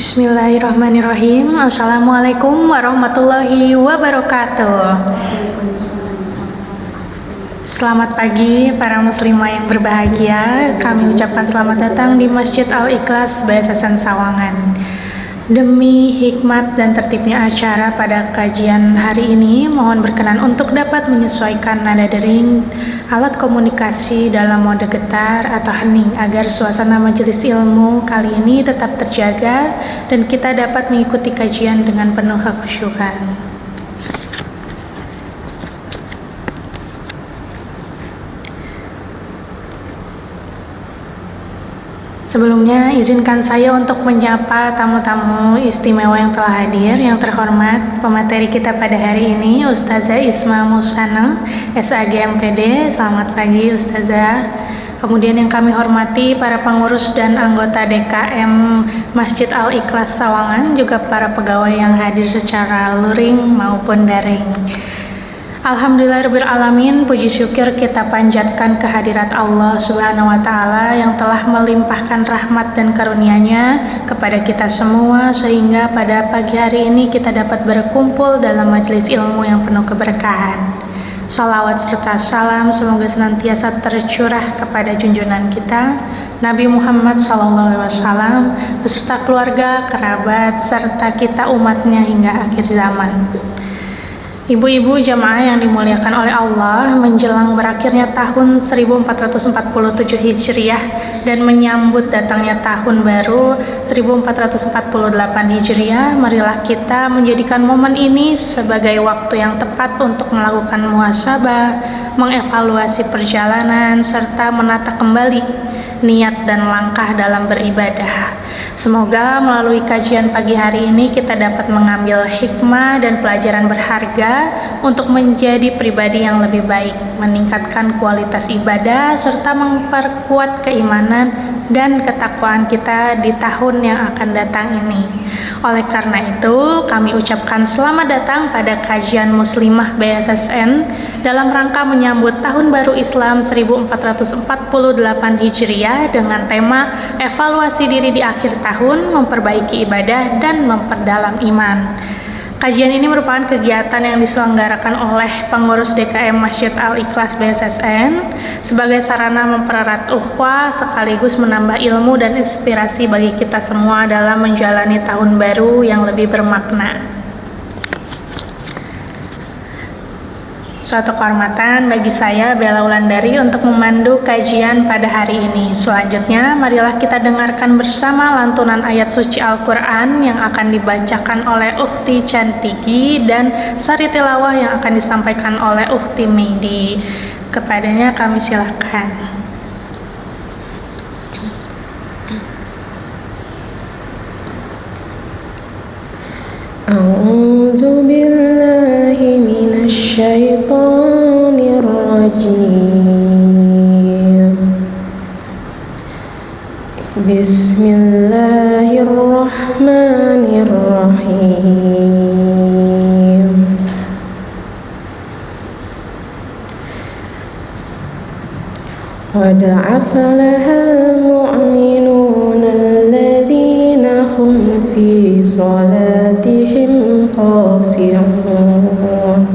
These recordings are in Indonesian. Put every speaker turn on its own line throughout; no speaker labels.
Bismillahirrahmanirrahim. Assalamualaikum warahmatullahi wabarakatuh. Selamat pagi para muslimah yang berbahagia. Kami ucapkan selamat datang di Masjid Al-Ikhlas BSSN Sawangan. Demi hikmat dan tertibnya acara pada kajian hari ini, mohon berkenan untuk dapat menyesuaikan nada dering alat komunikasi dalam mode getar atau hening agar suasana majelis ilmu kali ini tetap terjaga dan kita dapat mengikuti kajian dengan penuh kekhusyukan. Sebelumnya, izinkan saya untuk menyapa tamu-tamu istimewa yang telah hadir. Yang terhormat, pemateri kita pada hari ini, Ustazah Isma Musana, SAG MPD. Selamat pagi, Ustazah. Kemudian yang kami hormati para pengurus dan anggota DKM Masjid Al-Ikhlas Sawangan, juga para pegawai yang hadir secara luring maupun daring. Alhamdulillahirrahmanirrahim, puji syukur kita panjatkan kehadirat Allah Subhanahu wa Ta'ala yang telah melimpahkan rahmat dan karunia-Nya kepada kita semua, sehingga pada pagi hari ini kita dapat berkumpul dalam majelis ilmu yang penuh keberkahan. Salawat serta salam semoga senantiasa tercurah kepada junjungan kita Nabi Muhammad SAW beserta keluarga, kerabat, serta kita umatnya hingga akhir zaman. Ibu-ibu jamaah yang dimuliakan oleh Allah, menjelang berakhirnya tahun 1447 Hijriah dan menyambut datangnya tahun baru 1448 Hijriah, marilah kita menjadikan momen ini sebagai waktu yang tepat untuk melakukan muhasabah, mengevaluasi perjalanan, serta menata kembali niat dan langkah dalam beribadah. Semoga melalui kajian pagi hari ini kita dapat mengambil hikmah dan pelajaran berharga untuk menjadi pribadi yang lebih baik, meningkatkan kualitas ibadah, serta memperkuat keimanan dan ketakwaan kita di tahun yang akan datang ini. Oleh karena itu, kami ucapkan selamat datang pada kajian Muslimah BSSN dalam rangka menyambut Tahun Baru Islam 1448 Hijriah dengan tema evaluasi diri di akhir tahun, memperbaiki ibadah, dan memperdalam iman. Kajian ini merupakan kegiatan yang diselenggarakan oleh pengurus DKM Masjid Al-Ikhlas BSSN sebagai sarana mempererat ukhuwah sekaligus menambah ilmu dan inspirasi bagi kita semua dalam menjalani tahun baru yang lebih bermakna. Suatu kehormatan bagi saya, Bella Wulandari, untuk memandu kajian pada hari ini. Selanjutnya, marilah kita dengarkan bersama lantunan ayat suci Al-Quran yang akan dibacakan oleh Ukhti Cantiki dan sari tilawah yang akan disampaikan oleh Ukhti Mehdi. Kepadanya kami silakan. A'udzubillahi minasyaitonirrajim. Bismillahirrahmanirrahim. Qad aflahal mu'minuna alladzina hum fi salatihim khashi'un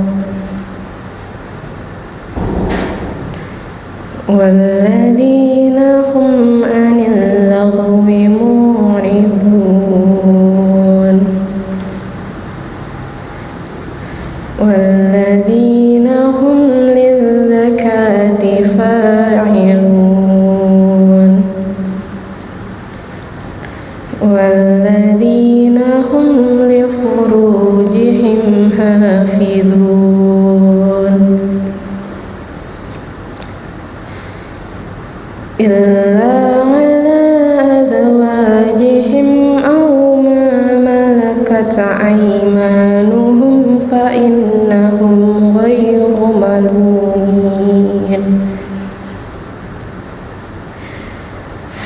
walladzina hum 'anil laghwi mu'ridun walladzina hum lizzakati fa'ilun walladzina hum li furujihim hafidun illa ala azwajihim aw ma malakat aymanuhum fa innahum ghayru malumin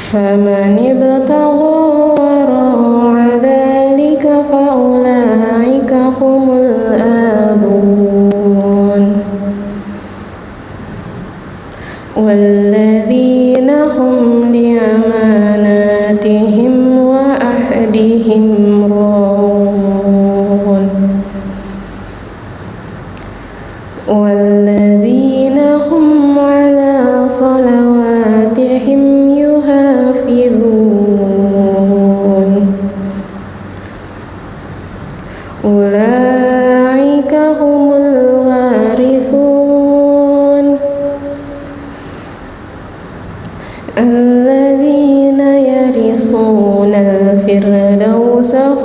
faman ibtagha wara'a dhalika fa ulaika humul adun walladzina hum li amanatihim wa ahdihim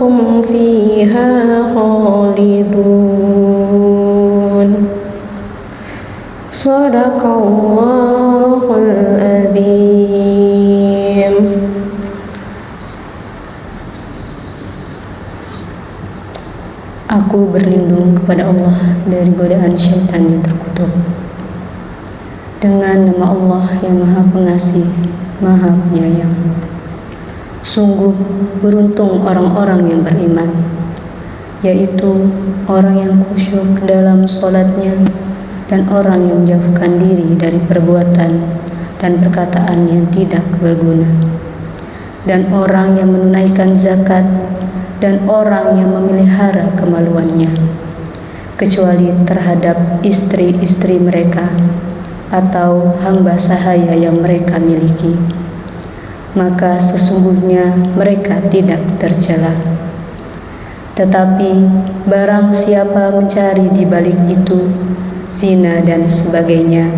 هم فيها خالدون صدق الله العظيم.
Aku berlindung kepada Allah dari godaan syaitan yang terkutuk. Dengan nama Allah yang Maha Pengasih, Maha Penyayang. Sungguh beruntung orang-orang yang beriman, yaitu orang yang khusyuk dalam sholatnya dan orang yang menjauhkan diri dari perbuatan dan perkataan yang tidak berguna, dan orang yang menunaikan zakat, dan orang yang memelihara kemaluannya, kecuali terhadap istri-istri mereka atau hamba sahaya yang mereka miliki, maka sesungguhnya mereka tidak tercela. Tetapi barang siapa mencari di balik itu zina dan sebagainya,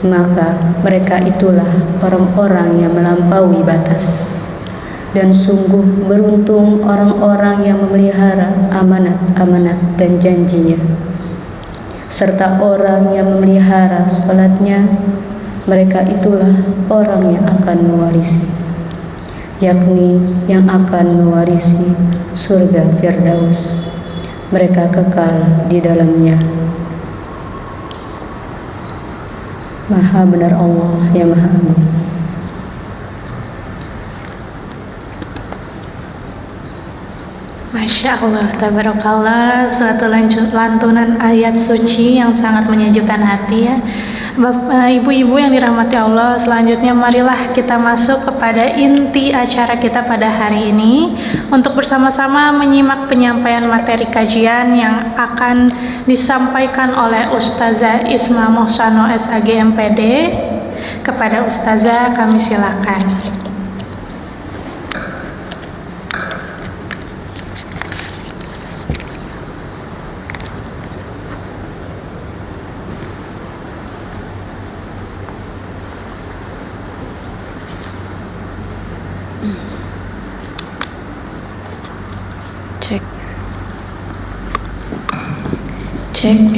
maka mereka itulah orang-orang yang melampaui batas. Dan sungguh beruntung orang-orang yang memelihara amanat-amanat dan janjinya, serta orang yang memelihara sholatnya, mereka itulah orang yang akan mewarisi, yakni yang akan mewarisi surga Firdaus. Mereka kekal di dalamnya. Maha benar Allah yang Maha Agung.
Masya Allah, tabarakallah, suatu lantunan ayat suci yang sangat menyejukkan hati ya. Ibu-ibu yang dirahmati Allah, selanjutnya marilah kita masuk kepada inti acara kita pada hari ini untuk bersama-sama menyimak penyampaian materi kajian yang akan disampaikan oleh Ustazah Isma Mohsano SAG MPD. Kepada Ustazah kami silakan.
Cek.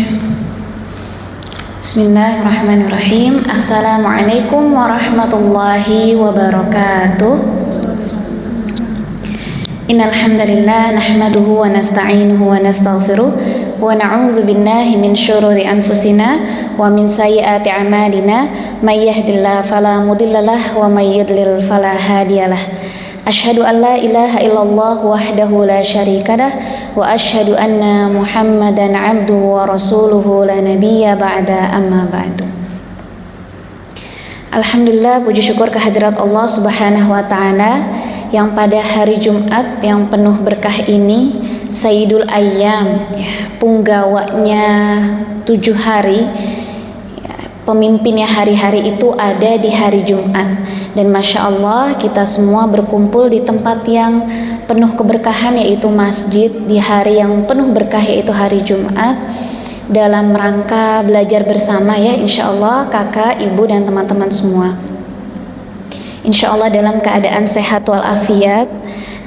Bismillahirrahmanirrahim. Assalamualaikum warahmatullahi wabarakatuh. Innal hamdalillah nahmaduhu wa nasta'inuhu wa nastaghfiruh wa na'udzu billahi min syururi anfusina wa min sayyiati a'malina may yahdihillahu fala mudhillalah wa may yudlil fala hadiyalah. Asyhadu an la ilaha illallah wahdahu la syarikalah wa asyhadu anna Muhammadan abduhu wa rasuluhu la nabiyya ba'da amma ba'du. Alhamdulillah, puji syukur kehadirat Allah Subhanahu wa taala yang pada hari Jumat yang penuh berkah ini, Sayyidul Ayyam, ya, punggawanya 7 hari, pemimpinnya hari-hari itu ada di hari Jumat. Dan Masya Allah, kita semua berkumpul di tempat yang penuh keberkahan, yaitu masjid, di hari yang penuh berkah, yaitu hari Jumat, dalam rangka belajar bersama ya, insya Allah kakak, ibu, dan teman-teman semua. Insya Allah dalam keadaan sehat walafiat,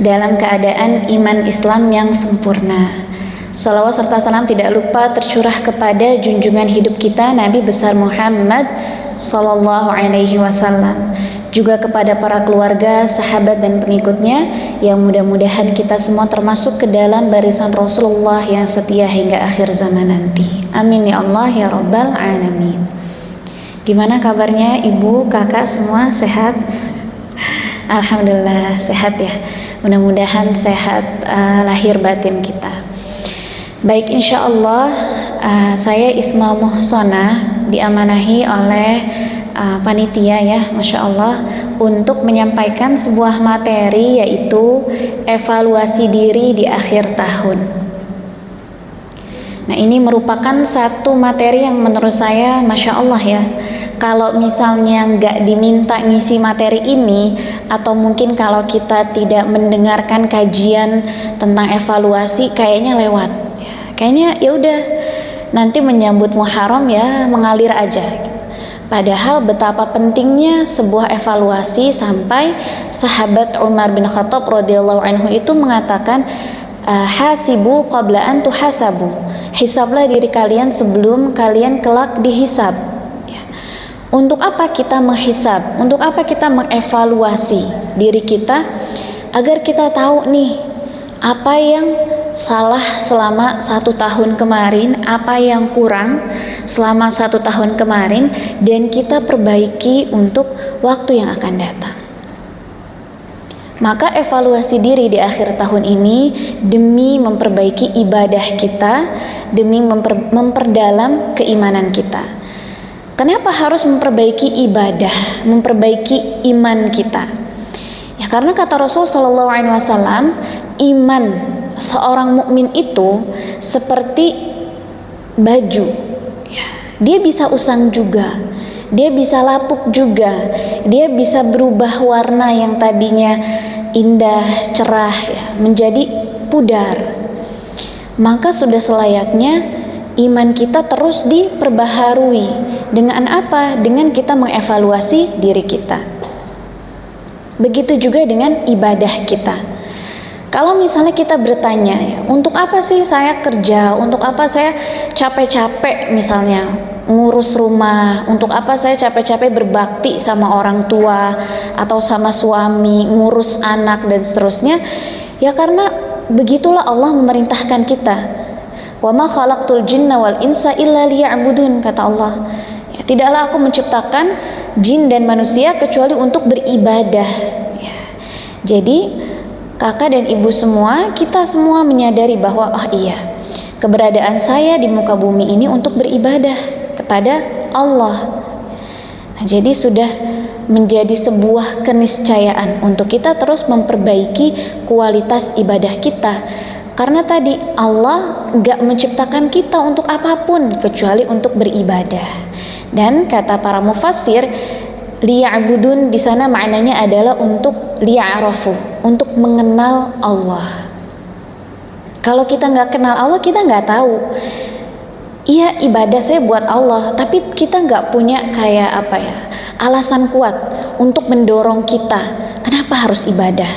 dalam keadaan iman Islam yang sempurna. Salawat serta salam tidak lupa tercurah kepada junjungan hidup kita Nabi besar Muhammad Sallallahu Alaihi Wasallam, juga kepada para keluarga, sahabat, dan pengikutnya, yang mudah-mudahan kita semua termasuk ke dalam barisan Rasulullah yang setia hingga akhir zaman nanti. Amin ya Allah ya Rabbal Alamin. Gimana kabarnya ibu, kakak semua sehat? Alhamdulillah sehat ya. Mudah-mudahan sehat lahir batin kita. Baik, insya Allah saya Isma Mohsona diamanahi oleh panitia ya, Masya Allah, untuk menyampaikan sebuah materi, yaitu evaluasi diri di akhir tahun. Nah, ini merupakan satu materi yang menurut saya Masya Allah ya, kalau misalnya nggak diminta ngisi materi ini, atau mungkin kalau kita tidak mendengarkan kajian tentang evaluasi, kayaknya lewat. Kayaknya ya udah, nanti menyambut Muharram ya mengalir aja. Padahal betapa pentingnya sebuah evaluasi sampai sahabat Umar bin Khattab radhiyallahu anhu itu mengatakan hasibu qabla an tuhasabu. Hisablah diri kalian sebelum kalian kelak dihisab. Ya. Untuk apa kita menghisab? Untuk apa kita mengevaluasi diri kita? Agar kita tahu nih apa yang salah selama 1 tahun kemarin, apa yang kurang selama 1 tahun kemarin, dan kita perbaiki untuk waktu yang akan datang. Maka evaluasi diri di akhir tahun ini demi memperbaiki ibadah kita, demi memperdalam keimanan kita. Kenapa harus memperbaiki ibadah, memperbaiki iman kita? Ya karena kata Rasul Shallallahu Alaihi Wasallam, iman seorang mukmin itu seperti baju. Ya, dia bisa usang juga, dia bisa lapuk juga, dia bisa berubah warna yang tadinya indah, cerah ya, menjadi pudar. Maka sudah selayaknya iman kita terus diperbaharui. Dengan apa? Dengan kita mengevaluasi diri kita. Begitu juga dengan ibadah kita. Kalau misalnya kita bertanya, ya, untuk apa sih saya kerja? Untuk apa saya capek-capek misalnya ngurus rumah? Untuk apa saya capek-capek berbakti sama orang tua atau sama suami, ngurus anak dan seterusnya? Ya karena begitulah Allah memerintahkan kita. Wa ma khalaqtul jinna wal insa illa liya'budun, kata Allah. Ya, tidaklah aku menciptakan jin dan manusia kecuali untuk beribadah. Ya. Jadi kakak dan ibu semua, kita semua menyadari bahwa oh iya, keberadaan saya di muka bumi ini untuk beribadah kepada Allah. Nah, jadi sudah menjadi sebuah keniscayaan untuk kita terus memperbaiki kualitas ibadah kita. Karena tadi Allah gak menciptakan kita untuk apapun kecuali untuk beribadah. Dan kata para mufassir, liya'budun di sana maknanya adalah untuk liya'arafu, untuk mengenal Allah. Kalau kita nggak kenal Allah, kita nggak tahu. Iya, ibadah saya buat Allah, tapi kita nggak punya kayak apa ya, alasan kuat untuk mendorong kita. Kenapa harus ibadah?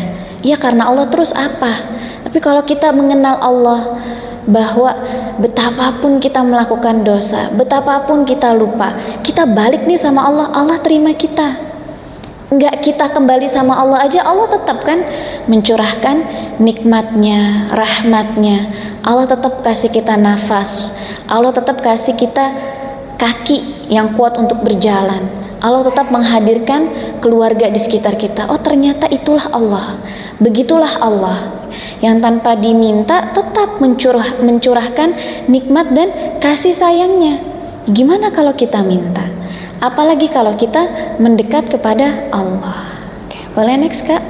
Ya karena Allah, terus apa? Tapi kalau kita mengenal Allah, bahwa betapapun kita melakukan dosa, betapapun kita lupa, kita balik nih sama Allah, Allah terima kita. Enggak kita kembali sama Allah aja, Allah tetap kan mencurahkan nikmatnya, rahmatnya. Allah tetap kasih kita nafas, Allah tetap kasih kita kaki yang kuat untuk berjalan. Allah tetap menghadirkan keluarga di sekitar kita. Oh ternyata itulah Allah, begitulah Allah yang tanpa diminta tetap mencurahkan nikmat dan kasih sayangnya. Gimana kalau kita minta? Apalagi kalau kita mendekat kepada Allah. Oke, boleh next Kak?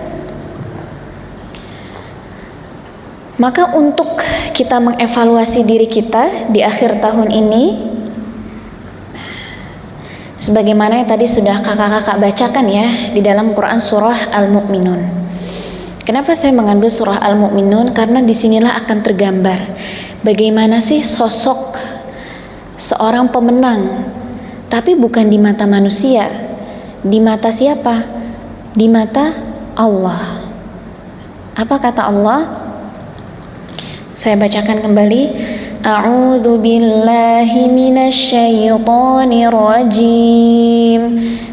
Maka untuk kita mengevaluasi diri kita di akhir tahun ini, sebagaimana yang tadi sudah kakak-kakak bacakan ya di dalam Quran surah Al-Mu'minun. Kenapa saya mengambil surah Al-Mu'minun? Karena disinilah akan tergambar bagaimana sih sosok seorang pemenang, tapi bukan di mata manusia. Di mata siapa? Di mata Allah. Apa kata Allah? Saya bacakan kembali. A'udzu billahi minasyaitonir rajim.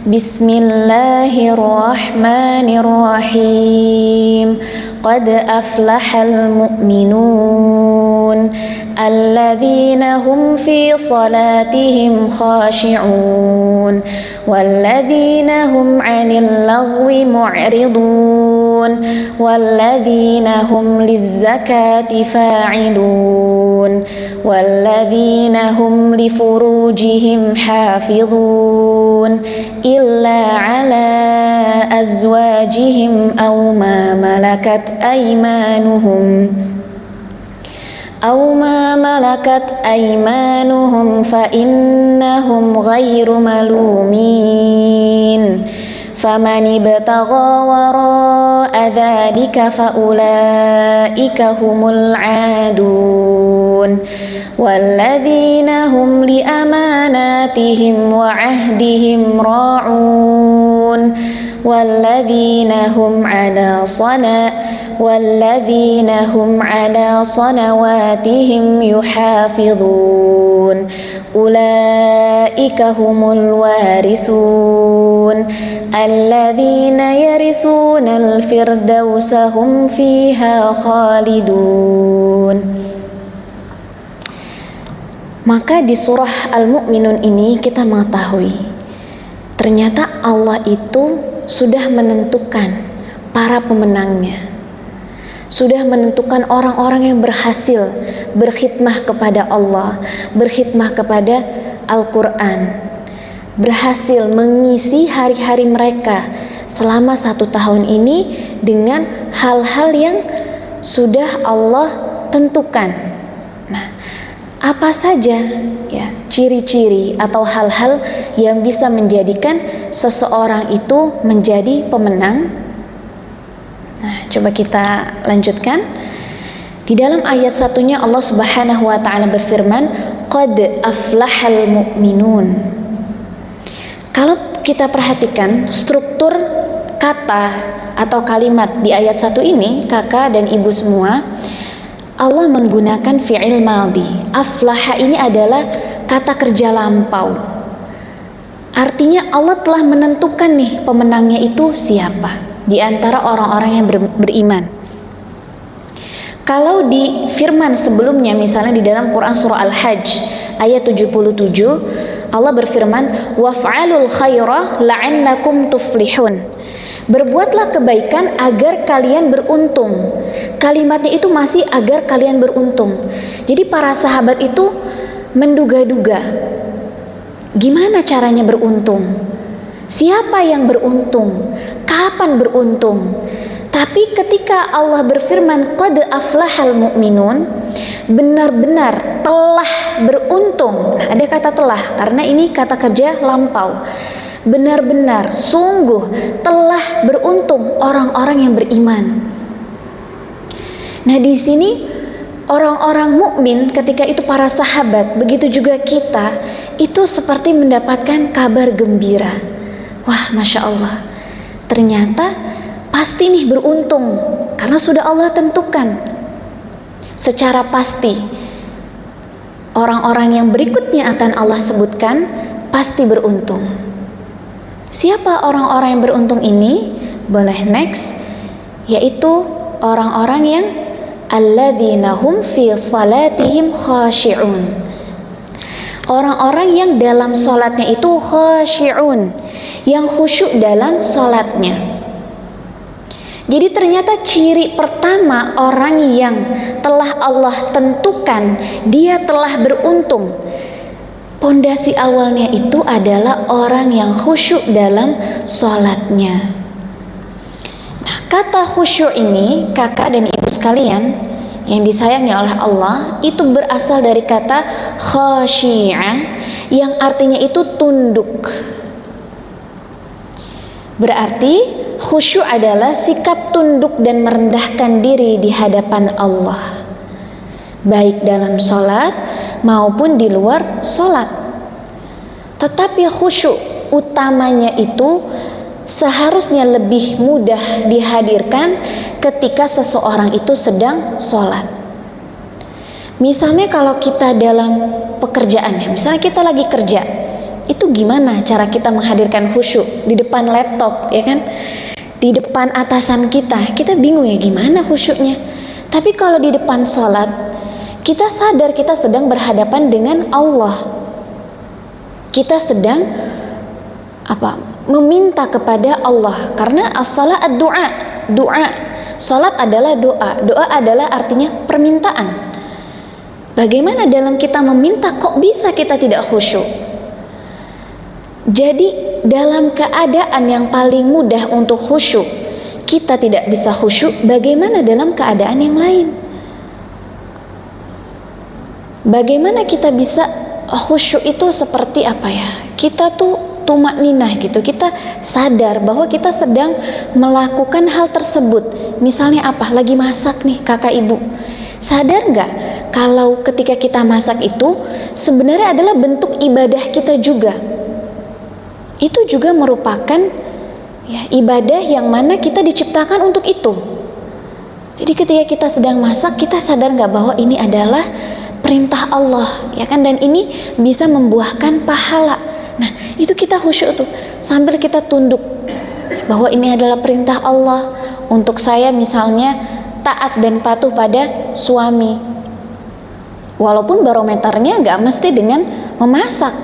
Bismillahirrahmanirrahim. Qad aflahal mu'minun alladzina hum fi salatihim khashi'un walladzina hum 'anil lagwi mu'ridun walladzina hum lizzakati fa'ilun walladzina hum li furujihim hafizun illa 'ala azwajihim aw ma malakat aymanuhum fa innahum ghairu malumin faman ibtagha wara'a dzalika fa ulaika humul 'adun walladzina hum li amanatihim wa ahdihim ra'un walladzina hum ala salawatihim yuhafizun ulaika humul warithun alladzina yarisuna al-firdausa hum fiha khalidun. Maka di surah Al-Mu'minun ini kita mengetahui ternyata Allah itu sudah menentukan para pemenangnya, sudah menentukan orang-orang yang berhasil berkhidmah kepada Allah, berkhidmah kepada Al-Quran, berhasil mengisi hari-hari mereka selama 1 tahun ini dengan hal-hal yang sudah Allah tentukan. Nah, apa saja ya ciri-ciri atau hal-hal yang bisa menjadikan seseorang itu menjadi pemenang? Nah, coba kita lanjutkan. Di dalam ayat satunya Allah Subhanahu wa taala berfirman, "Qad aflahal mu'minun." Kalau kita perhatikan struktur kata atau kalimat di ayat 1 ini, kakak dan ibu semua, Allah menggunakan fi'il madhi. Aflaha ini adalah kata kerja lampau. Artinya Allah telah menentukan nih pemenangnya itu siapa di antara orang-orang yang beriman. Kalau di firman sebelumnya, misalnya di dalam Quran surah Al-Hajj ayat 77, Allah berfirman, "Waf'alul khaira la'annakum tuflihun." Berbuatlah kebaikan agar kalian beruntung. Kalimatnya itu masih agar kalian beruntung. Jadi para sahabat itu menduga-duga gimana caranya beruntung, siapa yang beruntung, kapan beruntung. Tapi ketika Allah berfirman qad aflahal mu'minun, benar-benar telah beruntung. Nah, ada kata telah karena ini kata kerja lampau. Benar-benar sungguh telah beruntung orang-orang yang beriman. Nah, di sini orang-orang mukmin ketika itu para sahabat, begitu juga kita, itu seperti mendapatkan kabar gembira. Wah, Masya Allah, ternyata pasti nih beruntung karena sudah Allah tentukan secara pasti. Orang-orang yang berikutnya akan Allah sebutkan pasti beruntung. Siapa orang-orang yang beruntung ini? Boleh next, yaitu orang-orang yang alladzina hum fi salatihim khashi'un. Orang-orang yang dalam salatnya itu khashi'un, yang khusyuk dalam salatnya. Jadi ternyata ciri pertama orang yang telah Allah tentukan dia telah beruntung, pondasi awalnya itu adalah orang yang khusyuk dalam sholatnya. Nah, kata khusyuk ini, kakak dan ibu sekalian yang disayangi oleh Allah, itu berasal dari kata khasyi'ah yang artinya itu tunduk. Berarti khusyuk adalah sikap tunduk dan merendahkan diri di hadapan Allah, baik dalam sholat maupun di luar sholat. Tetapi khusyuk utamanya itu seharusnya lebih mudah dihadirkan ketika seseorang itu sedang sholat. Misalnya kalau kita dalam pekerjaan, misalnya kita lagi kerja, itu gimana cara kita menghadirkan khusyuk di depan laptop, ya kan? Di depan atasan kita bingung ya gimana khusyuknya. Tapi kalau di depan sholat, kita sadar kita sedang berhadapan dengan Allah. Kita sedang meminta kepada Allah, karena as-salat doa. Salat adalah doa. Doa adalah artinya permintaan. Bagaimana dalam kita meminta kok bisa kita tidak khusyuk? Jadi dalam keadaan yang paling mudah untuk khusyuk kita tidak bisa khusyuk, bagaimana dalam keadaan yang lain? Bagaimana kita bisa khusyuk itu seperti apa ya? Kita tuh tumakninah gitu, kita sadar bahwa kita sedang melakukan hal tersebut. Misalnya apa? Lagi masak nih kakak ibu. Sadar nggak kalau ketika kita masak itu sebenarnya adalah bentuk ibadah kita juga. Itu juga merupakan ya, ibadah yang mana kita diciptakan untuk itu. Jadi ketika kita sedang masak, kita sadar nggak bahwa ini adalah perintah Allah, ya kan? Dan ini bisa membuahkan pahala. Nah, itu kita khusyuk tuh, sambil kita tunduk bahwa ini adalah perintah Allah untuk saya misalnya taat dan patuh pada suami. Walaupun barometernya nggak mesti dengan memasak,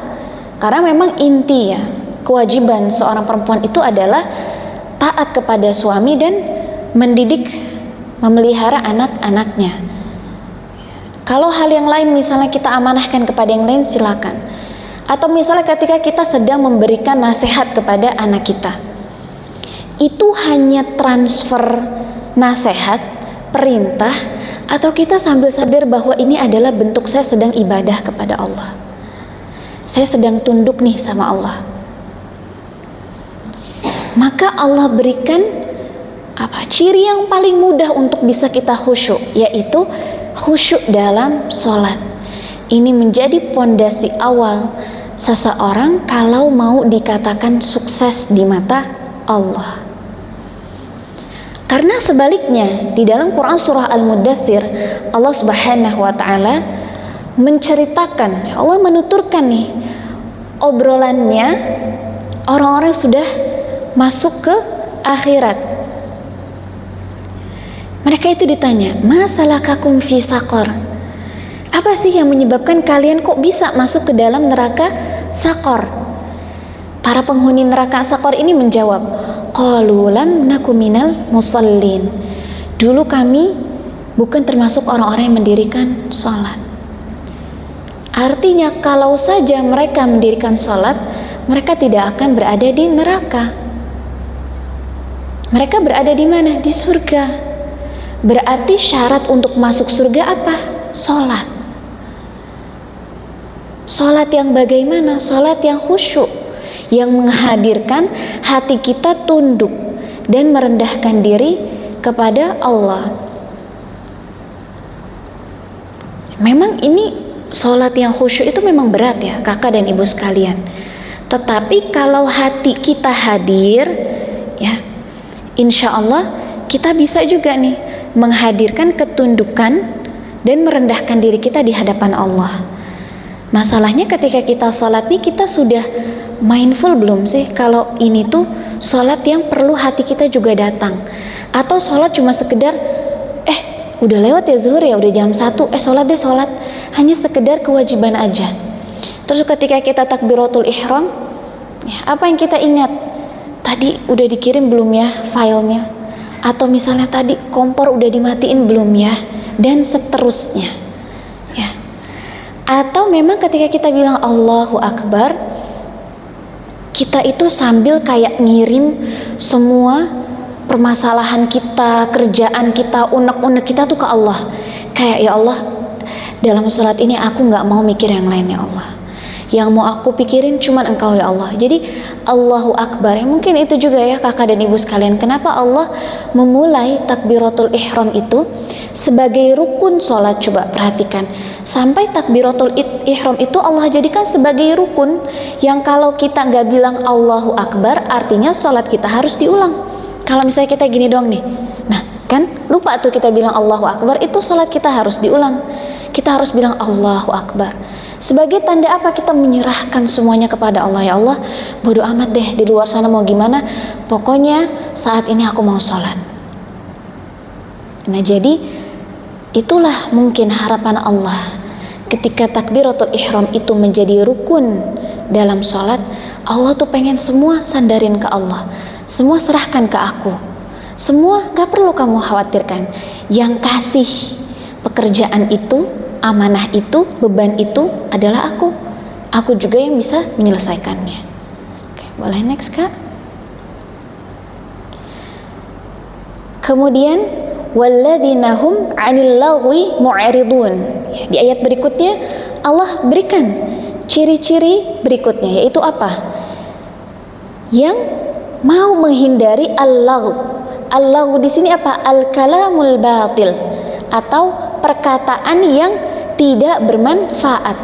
karena memang inti ya kewajiban seorang perempuan itu adalah taat kepada suami dan mendidik, memelihara anak-anaknya. Kalau hal yang lain misalnya kita amanahkan kepada yang lain, silakan. Atau misalnya ketika kita sedang memberikan nasihat kepada anak kita, itu hanya transfer nasihat, perintah, atau kita sambil sadar bahwa ini adalah bentuk saya sedang ibadah kepada Allah, saya sedang tunduk nih sama Allah. Maka Allah berikan ciri yang paling mudah untuk bisa kita khusyuk, yaitu khusyuk dalam sholat. Ini menjadi pondasi awal seseorang kalau mau dikatakan sukses di mata Allah. Karena sebaliknya di dalam Quran surah Al-Muddathir, Allah Subhanahu wa taala menceritakan, Allah menuturkan nih obrolannya orang-orang sudah masuk ke akhirat. Mereka itu ditanya, "Ma salakakum fi saqar?" Apa sih yang menyebabkan kalian kok bisa masuk ke dalam neraka Saqar? Para penghuni neraka Saqar ini menjawab, "Qalu lam naku minal musallin." Dulu kami bukan termasuk orang-orang yang mendirikan sholat. Artinya kalau saja mereka mendirikan sholat, mereka tidak akan berada di neraka. Mereka berada di mana? Di surga. Berarti syarat untuk masuk surga apa? Sholat. Sholat yang bagaimana? Sholat yang khusyuk, yang menghadirkan hati kita tunduk dan merendahkan diri kepada Allah. Memang ini sholat yang khusyuk itu memang berat ya kakak dan ibu sekalian. Tetapi kalau hati kita hadir, ya insya Allah kita bisa juga nih menghadirkan ketundukan dan merendahkan diri kita di hadapan Allah. Masalahnya ketika kita sholat nih, kita sudah mindful belum sih kalau ini tuh sholat yang perlu hati kita juga datang, atau sholat cuma sekedar udah lewat ya zuhur ya, udah jam 1, sholat deh, sholat hanya sekedar kewajiban aja. Terus ketika kita takbiratul ihram, ya, apa yang kita ingat? Tadi udah dikirim belum ya filenya? Atau misalnya tadi kompor udah dimatiin belum ya? Dan seterusnya. Ya. Atau memang ketika kita bilang Allahu Akbar, kita itu sambil kayak ngirim semua permasalahan kita, kerjaan kita, unek-unek kita tuh ke Allah. Kayak, ya Allah, dalam sholat ini aku gak mau mikir yang lain ya Allah. Yang mau aku pikirin cuman Engkau ya Allah. Jadi Allahu Akbar. Ya, mungkin itu juga ya kakak dan ibu sekalian, kenapa Allah memulai takbiratul ihram itu sebagai rukun sholat. Coba perhatikan, sampai takbiratul ihram itu Allah jadikan sebagai rukun, yang kalau kita gak bilang Allahu Akbar artinya sholat kita harus diulang. Kalau misalnya kita gini doang nih, nah kan lupa tuh kita bilang Allahu Akbar, itu sholat kita harus diulang. Kita harus bilang Allahu Akbar. Sebagai tanda apa? Kita menyerahkan semuanya kepada Allah. Ya Allah, bodo amat deh di luar sana mau gimana, pokoknya saat ini aku mau sholat. Nah jadi itulah mungkin harapan Allah ketika takbiratul ihram itu menjadi rukun dalam sholat. Allah tuh pengen semua sandarin ke Allah, semua serahkan ke aku, semua gak perlu kamu khawatirkan. Yang kasih pekerjaan itu, amanah itu, beban itu adalah aku juga yang bisa menyelesaikannya. Oke, boleh next kak. Kemudian walladzina hum 'anil lagwi mu'ridun. Di ayat berikutnya Allah berikan ciri-ciri berikutnya, yaitu apa? Yang mau menghindari al-lagw. Al-lagw di sini apa? Al-kalamul batil, atau perkataan yang tidak bermanfaat,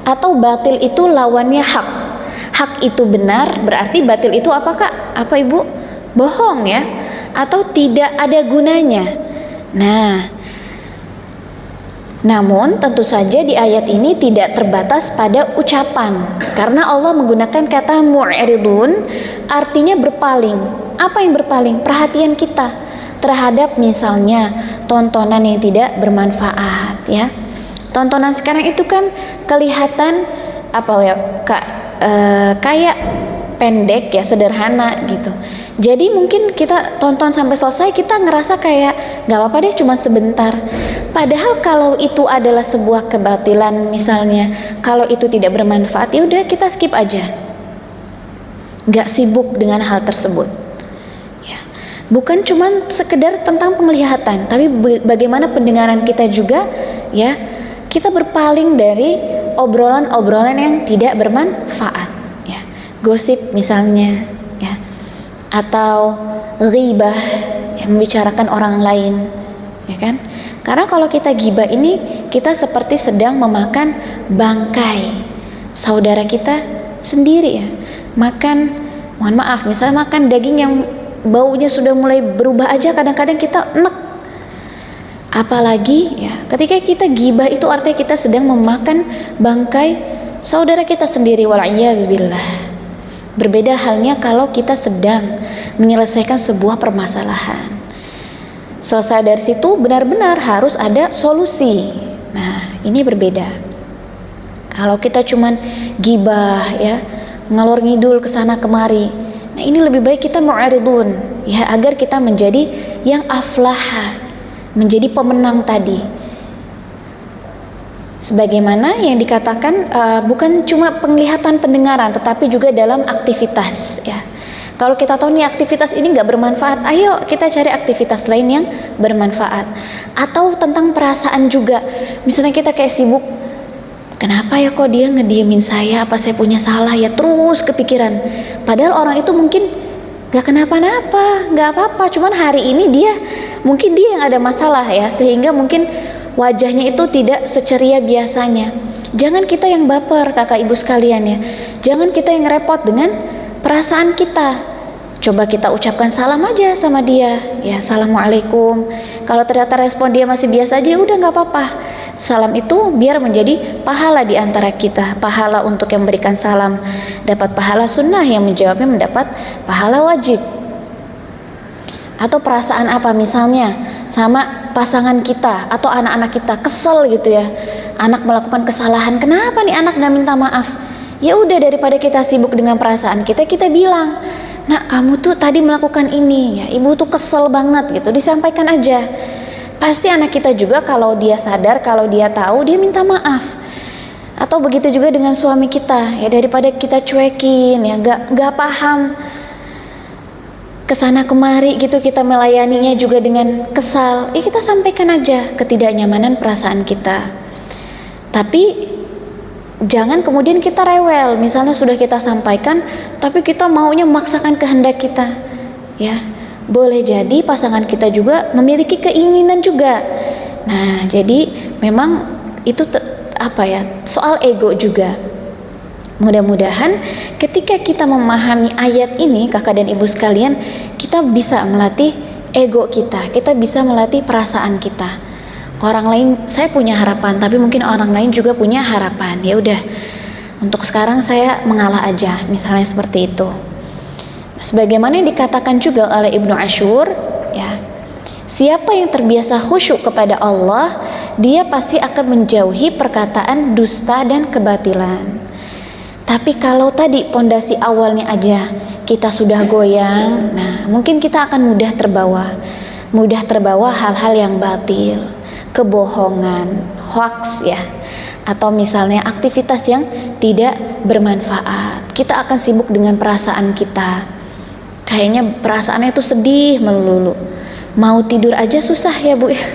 atau batil itu lawannya hak. Hak itu benar, berarti batil itu apakah? Apa Ibu? Bohong ya, atau tidak ada gunanya. Nah, namun tentu saja di ayat ini tidak terbatas pada ucapan, karena Allah menggunakan kata mu'ridun, artinya berpaling. Apa yang berpaling? Perhatian kita terhadap misalnya tontonan yang tidak bermanfaat ya. Tontonan sekarang itu kan kelihatan apa ya, kayak pendek ya, sederhana gitu. Jadi mungkin kita tonton sampai selesai, kita ngerasa kayak gak apa-apa deh, cuma sebentar. Padahal kalau itu adalah sebuah kebatilan misalnya, kalau itu tidak bermanfaat, ya udah kita skip aja, gak sibuk dengan hal tersebut ya. Bukan cuma sekedar tentang penglihatan, tapi bagaimana pendengaran kita juga ya. Kita berpaling dari obrolan-obrolan yang tidak bermanfaat ya. Gosip misalnya ya, atau ghibah yang membicarakan orang lain ya kan. Karena kalau kita ghibah ini, kita seperti sedang memakan bangkai saudara kita sendiri ya. Makan, mohon maaf, misalnya makan daging yang baunya sudah mulai berubah aja, kadang-kadang kita enek. Apalagi ya, ketika kita ghibah itu artinya kita sedang memakan bangkai saudara kita sendiri, wal'iyadzubillah. Berbeda halnya kalau kita sedang menyelesaikan sebuah permasalahan. Selesai dari situ benar-benar harus ada solusi. Nah, ini berbeda. Kalau kita cuman ghibah ya, ngalor ngidul ke sana kemari. Nah, ini lebih baik kita mu'aridun ya, agar kita menjadi yang aflaha, menjadi pemenang tadi. Sebagaimana yang dikatakan bukan cuma penglihatan pendengaran, tetapi juga dalam aktivitas ya. Kalau kita tahu nih aktivitas ini nggak bermanfaat, ayo kita cari aktivitas lain yang bermanfaat. Atau tentang perasaan juga, misalnya kita kayak sibuk, kenapa ya kok dia ngediemin saya, apa saya punya salah ya, terus kepikiran. Padahal orang itu mungkin nggak kenapa-napa, nggak apa-apa, cuman hari ini mungkin dia yang ada masalah ya, sehingga mungkin wajahnya itu tidak seceria biasanya. Jangan kita yang baper, kakak ibu sekalian ya. Jangan kita yang repot dengan perasaan kita. Coba kita ucapkan salam aja sama dia ya, assalamualaikum. Kalau ternyata respon dia masih biasa aja, udah nggak apa-apa. Salam itu biar menjadi pahala di antara kita. Pahala untuk yang memberikan salam dapat pahala sunnah, yang menjawabnya mendapat pahala wajib. Atau perasaan apa misalnya sama pasangan kita atau anak-anak kita, kesel gitu ya, anak melakukan kesalahan, kenapa nih anak gak minta maaf? Ya udah, daripada kita sibuk dengan perasaan kita, kita bilang, nak kamu tuh tadi melakukan ini ya, ibu tuh kesel banget gitu, disampaikan aja. Pasti anak kita juga kalau dia sadar, kalau dia tahu, dia minta maaf. Atau begitu juga dengan suami kita ya, daripada kita cuekin ya, gak paham kesana kemari gitu, kita melayaninya juga dengan kesal, ya kita sampaikan aja ketidaknyamanan perasaan kita. Tapi jangan kemudian kita rewel, misalnya sudah kita sampaikan tapi kita maunya memaksakan kehendak kita ya. Boleh jadi pasangan kita juga memiliki keinginan juga. Nah, jadi memang itu soal ego juga. Mudah-mudahan ketika kita memahami ayat ini, kakak dan ibu sekalian, kita bisa melatih ego kita bisa melatih perasaan kita. Orang lain, saya punya harapan, tapi mungkin orang lain juga punya harapan. Ya udah, untuk sekarang saya mengalah aja, misalnya seperti itu. Sebagaimana yang dikatakan juga oleh Ibnu Ashur, ya, siapa yang terbiasa khusyuk kepada Allah, dia pasti akan menjauhi perkataan dusta dan kebatilan. Tapi kalau tadi pondasi awalnya aja kita sudah goyang, nah mungkin kita akan mudah terbawa hal-hal yang batil, kebohongan, hoax ya, atau misalnya aktivitas yang tidak bermanfaat. Kita akan sibuk dengan perasaan kita, kayaknya perasaannya itu sedih melulu, mau tidur aja susah ya bu ya.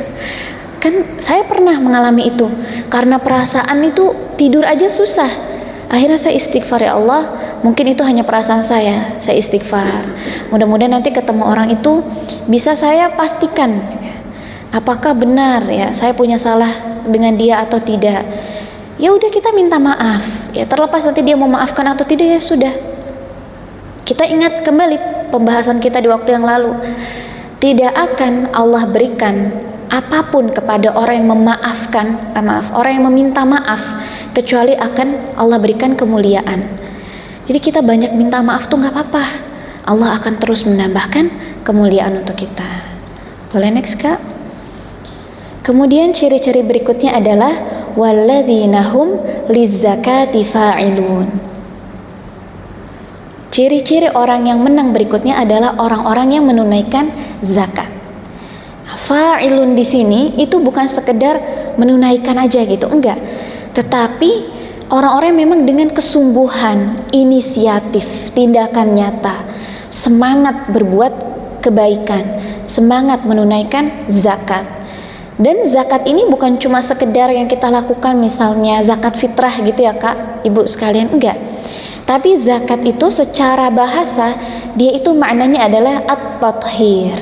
Kan saya pernah mengalami itu, karena perasaan itu tidur aja susah. Akhirnya saya istighfar, ya Allah, mungkin itu hanya perasaan saya istighfar. Mudah-mudahan nanti ketemu orang itu bisa saya pastikan apakah benar ya saya punya salah dengan dia atau tidak, ya udah kita minta maaf. Ya terlepas nanti dia mau maafkan atau tidak, ya sudah. Kita ingat kembali pembahasan kita di waktu yang lalu. Tidak akan Allah berikan apapun kepada orang yang memaafkan, orang yang meminta maaf, kecuali akan Allah berikan kemuliaan. Jadi kita banyak minta maaf tuh nggak apa-apa. Allah akan terus menambahkan kemuliaan untuk kita. Boleh next Kak? Kemudian ciri-ciri berikutnya adalah walladzina hum lizzakati fa'ilun. Ciri-ciri orang yang menang berikutnya adalah orang-orang yang menunaikan zakat. Fa'ilun di sini itu bukan sekedar menunaikan aja gitu, enggak. Tetapi orang-orang yang memang dengan kesungguhan, inisiatif, tindakan nyata, semangat berbuat kebaikan, semangat menunaikan zakat. Dan zakat ini bukan cuma sekedar yang kita lakukan misalnya zakat fitrah gitu ya Kak, Ibu sekalian, enggak. Tapi zakat itu secara bahasa dia itu maknanya adalah at-tathhir.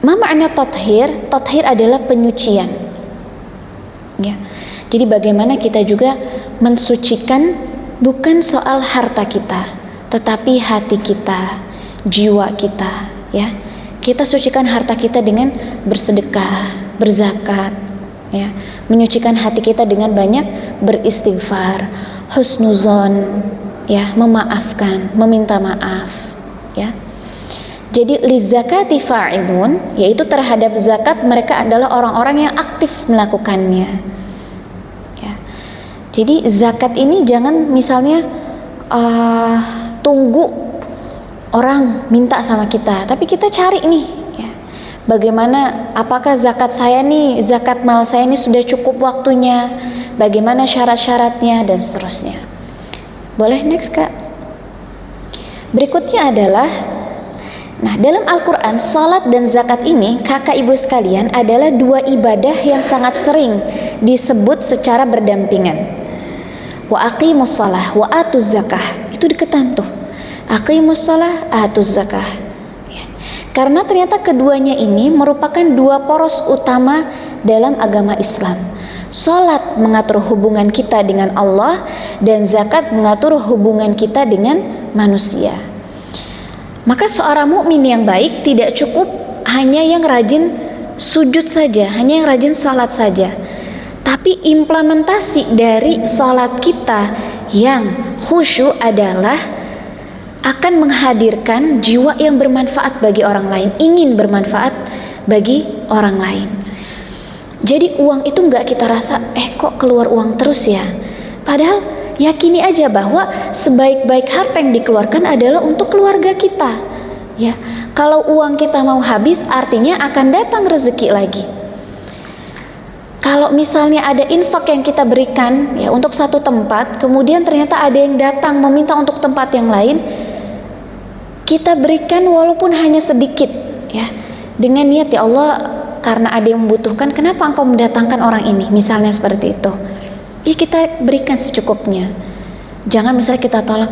Ma makna tathhir? Tathhir adalah penyucian. Ya. Jadi bagaimana kita juga mensucikan bukan soal harta kita, tetapi hati kita, jiwa kita, ya. Kita sucikan harta kita dengan bersedekah, berzakat, ya. Menyucikan hati kita dengan banyak beristighfar, husnuzon, ya, memaafkan, meminta maaf, ya. Jadi lizakati fa'ilun, yaitu terhadap zakat mereka adalah orang-orang yang aktif melakukannya. Ya. Jadi zakat ini jangan misalnya tunggu orang minta sama kita, tapi kita cari nih, ya. Bagaimana, apakah zakat saya nih, zakat mal saya ini sudah cukup waktunya, bagaimana syarat-syaratnya dan seterusnya. Boleh next Kak? Berikutnya adalah, nah dalam Al-Quran salat dan zakat ini kakak ibu sekalian adalah dua ibadah yang sangat sering disebut secara berdampingan. Wa aqimus shalah wa atuz zakah, itu deketan tuh. Aqimus shalah, atuz zakah, ya. Karena ternyata keduanya ini merupakan dua poros utama dalam agama Islam. Salat mengatur hubungan kita dengan Allah dan zakat mengatur hubungan kita dengan manusia. Maka seorang mukmin yang baik tidak cukup hanya yang rajin sujud saja, hanya yang rajin salat saja. Tapi implementasi dari salat kita yang khusyuk adalah akan menghadirkan jiwa yang bermanfaat bagi orang lain, ingin bermanfaat bagi orang lain. Jadi uang itu nggak kita rasa, kok keluar uang terus ya. Padahal yakini aja bahwa sebaik-baik harta yang dikeluarkan adalah untuk keluarga kita. Ya, kalau uang kita mau habis, artinya akan datang rezeki lagi. Kalau misalnya ada infak yang kita berikan ya untuk satu tempat, kemudian ternyata ada yang datang meminta untuk tempat yang lain, kita berikan walaupun hanya sedikit, ya, dengan niat ya Allah, karena ada yang membutuhkan, kenapa engkau mendatangkan orang ini, misalnya seperti itu. Ya kita berikan secukupnya. Jangan misalnya kita tolak,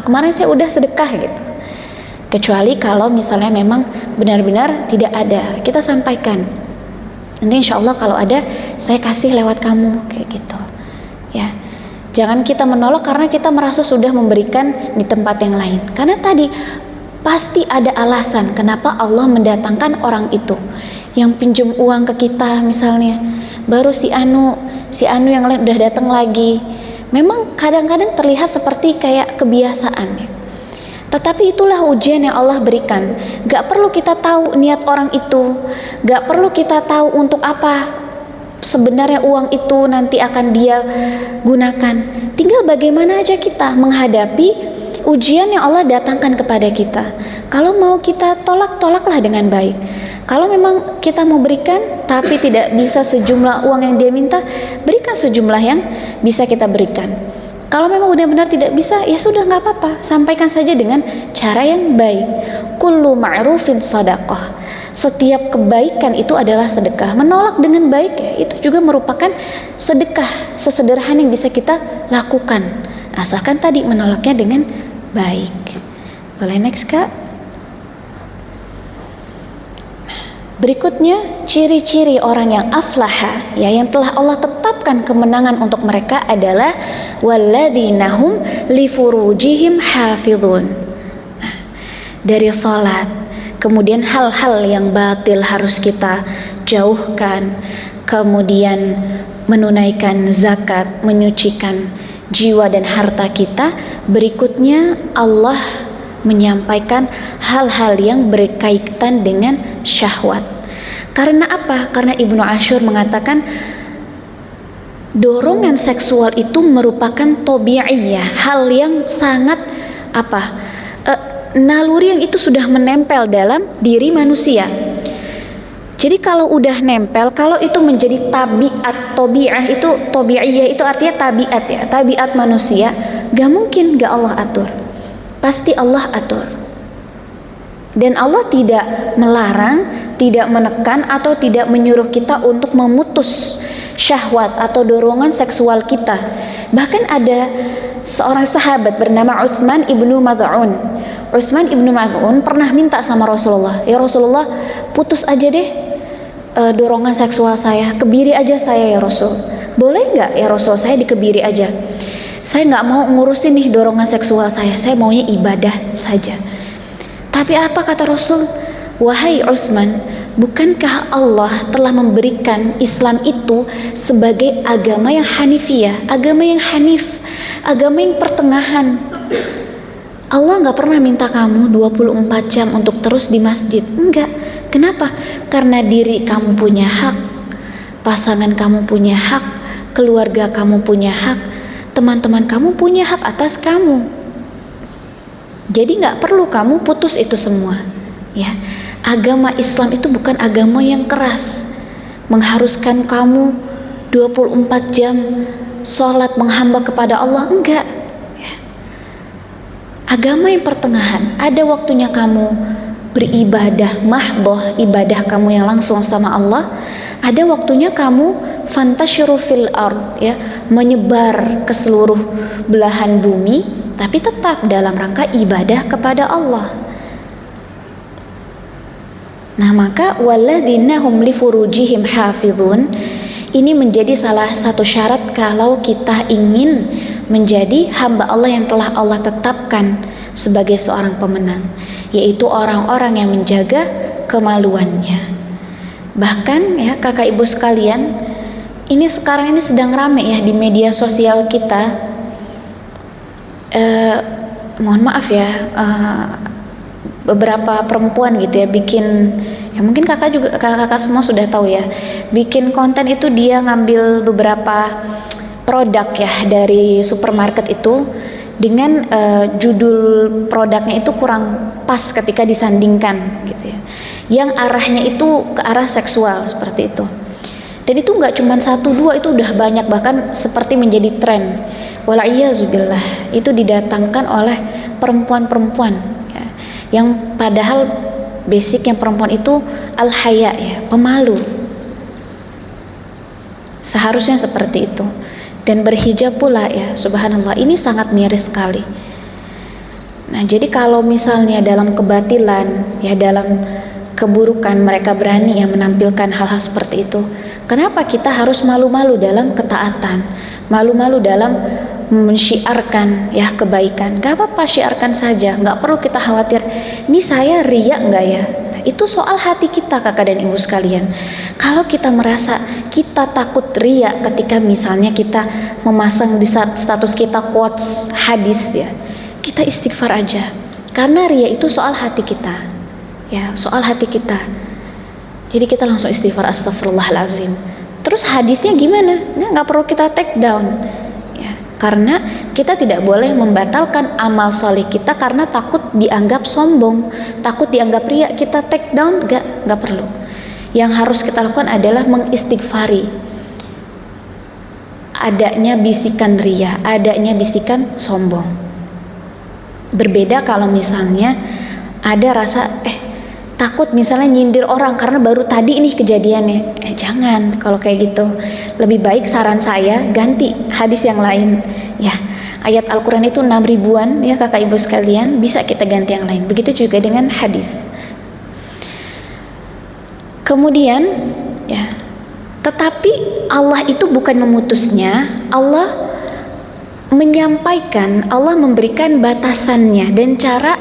kemarin saya udah sedekah gitu. Kecuali kalau misalnya memang benar-benar tidak ada, kita sampaikan. Nanti insya Allah kalau ada, saya kasih lewat kamu, kayak gitu. Ya, jangan kita menolak karena kita merasa sudah memberikan di tempat yang lain. Karena tadi pasti ada alasan kenapa Allah mendatangkan orang itu yang pinjam uang ke kita misalnya, baru si anu yang lain udah datang lagi. Memang kadang-kadang terlihat seperti kayak kebiasaan, tetapi itulah ujian yang Allah berikan. Gak perlu kita tahu niat orang itu, gak perlu kita tahu untuk apa sebenarnya uang itu nanti akan dia gunakan. Tinggal bagaimana aja kita menghadapi ujian yang Allah datangkan kepada kita. Kalau mau kita tolak, tolaklah dengan baik. Kalau memang kita mau berikan tapi tidak bisa sejumlah uang yang dia minta, berikan sejumlah yang bisa kita berikan. Kalau memang benar-benar tidak bisa, ya sudah, nggak apa-apa, sampaikan saja dengan cara yang baik. Kullu ma'rufin sadaqah. Setiap kebaikan itu adalah sedekah. Menolak dengan baik ya, itu juga merupakan sedekah sesederhana yang bisa kita lakukan. Asalkan tadi menolaknya dengan baik. Boleh next Kak? Berikutnya, ciri-ciri orang yang aflaha, ya, yang telah Allah tetapkan kemenangan untuk mereka adalah walladzina hum li furujihim hafizun. Nah, dari salat, kemudian hal-hal yang batil harus kita jauhkan, kemudian menunaikan zakat, menyucikan jiwa dan harta kita. Berikutnya, Allah menyampaikan hal-hal yang berkaitan dengan syahwat. Karena apa? Karena Ibnu Ashur mengatakan dorongan seksual itu merupakan tabi'iyah, hal yang sangat naluri yang itu sudah menempel dalam diri manusia. Jadi kalau udah nempel, kalau itu menjadi tabiat, tabi'iyah itu artinya tabiat, ya, tabiat manusia, gak mungkin gak Allah atur. Pasti Allah atur. Dan Allah tidak melarang, tidak menekan, atau tidak menyuruh kita untuk memutus syahwat atau dorongan seksual kita. Bahkan ada seorang sahabat bernama Utsman ibnu Maz'un. Utsman ibnu Maz'un pernah minta sama Rasulullah, ya Rasulullah, putus aja deh dorongan seksual saya, kebiri aja saya ya Rasul. Boleh nggak ya Rasul, saya dikebiri aja. Saya nggak mau ngurusin nih dorongan seksual saya maunya ibadah saja. Tapi apa kata Rasul? Wahai Utsman, bukankah Allah telah memberikan Islam itu sebagai agama yang hanifiyah, agama yang hanif, agama yang pertengahan. Allah nggak pernah minta kamu 24 jam untuk terus di masjid. Enggak. Kenapa? Karena diri kamu punya hak, pasangan kamu punya hak, keluarga kamu punya hak, teman-teman kamu punya hak atas kamu. Jadi nggak perlu kamu putus itu semua, ya. Agama Islam itu bukan agama yang keras, mengharuskan kamu 24 jam sholat menghamba kepada Allah, enggak, ya. Agama yang pertengahan, ada waktunya kamu beribadah mahdoh, ibadah kamu yang langsung sama Allah, ada waktunya kamu fantasyiru fil ard, ya, menyebar ke seluruh belahan bumi, tapi tetap dalam rangka ibadah kepada Allah. Nah, maka walladzina hum li furujihim hafizun ini menjadi salah satu syarat kalau kita ingin menjadi hamba Allah yang telah Allah tetapkan sebagai seorang pemenang, yaitu orang-orang yang menjaga kemaluannya. Bahkan ya kakak ibu sekalian, ini sekarang ini sedang rame ya di media sosial kita. Mohon maaf ya, beberapa perempuan gitu ya bikin, ya mungkin kakak semua sudah tahu ya, bikin konten itu dia ngambil beberapa produk ya dari supermarket itu dengan judul produknya itu kurang pas ketika disandingkan gitu ya, yang arahnya itu ke arah seksual seperti itu. Dan itu nggak cuma 1-2, itu udah banyak, bahkan seperti menjadi tren. Walaiyazubillah, itu didatangkan oleh perempuan-perempuan ya, yang padahal basicnya perempuan itu al-haya ya, pemalu. Seharusnya seperti itu. Dan berhijab pula ya, subhanallah, ini sangat miris sekali. Nah, jadi kalau misalnya dalam kebatilan ya, dalam keburukan mereka berani ya menampilkan hal-hal seperti itu, kenapa kita harus malu-malu dalam ketaatan, malu-malu dalam mensyiarkan ya kebaikan? Gak apa-apa, syiarkan saja, gak perlu kita khawatir ini saya riya nggak ya. Nah, itu soal hati kita kakak dan ibu sekalian. Kalau kita merasa kita takut riya ketika misalnya kita memasang di status kita quotes hadis ya, kita istighfar aja, karena riya itu soal hati kita ya, soal hati kita. Jadi kita langsung istighfar, astagfirullahalazim. Terus hadisnya gimana? Nggak perlu kita take down ya, karena kita tidak boleh membatalkan amal soleh kita karena takut dianggap sombong, takut dianggap riya. Kita take down, nggak perlu. Yang harus kita lakukan adalah mengistighfari adanya bisikan riya, adanya bisikan sombong. Berbeda kalau misalnya ada rasa takut misalnya nyindir orang karena baru tadi nih kejadiannya. Jangan kalau kayak gitu. Lebih baik saran saya ganti hadis yang lain ya. Ayat Al-Quran itu 6 ribuan ya kakak ibu sekalian, bisa kita ganti yang lain. Begitu juga dengan hadis. Kemudian ya, tetapi Allah itu bukan memutusnya, Allah menyampaikan, Allah memberikan batasannya dan cara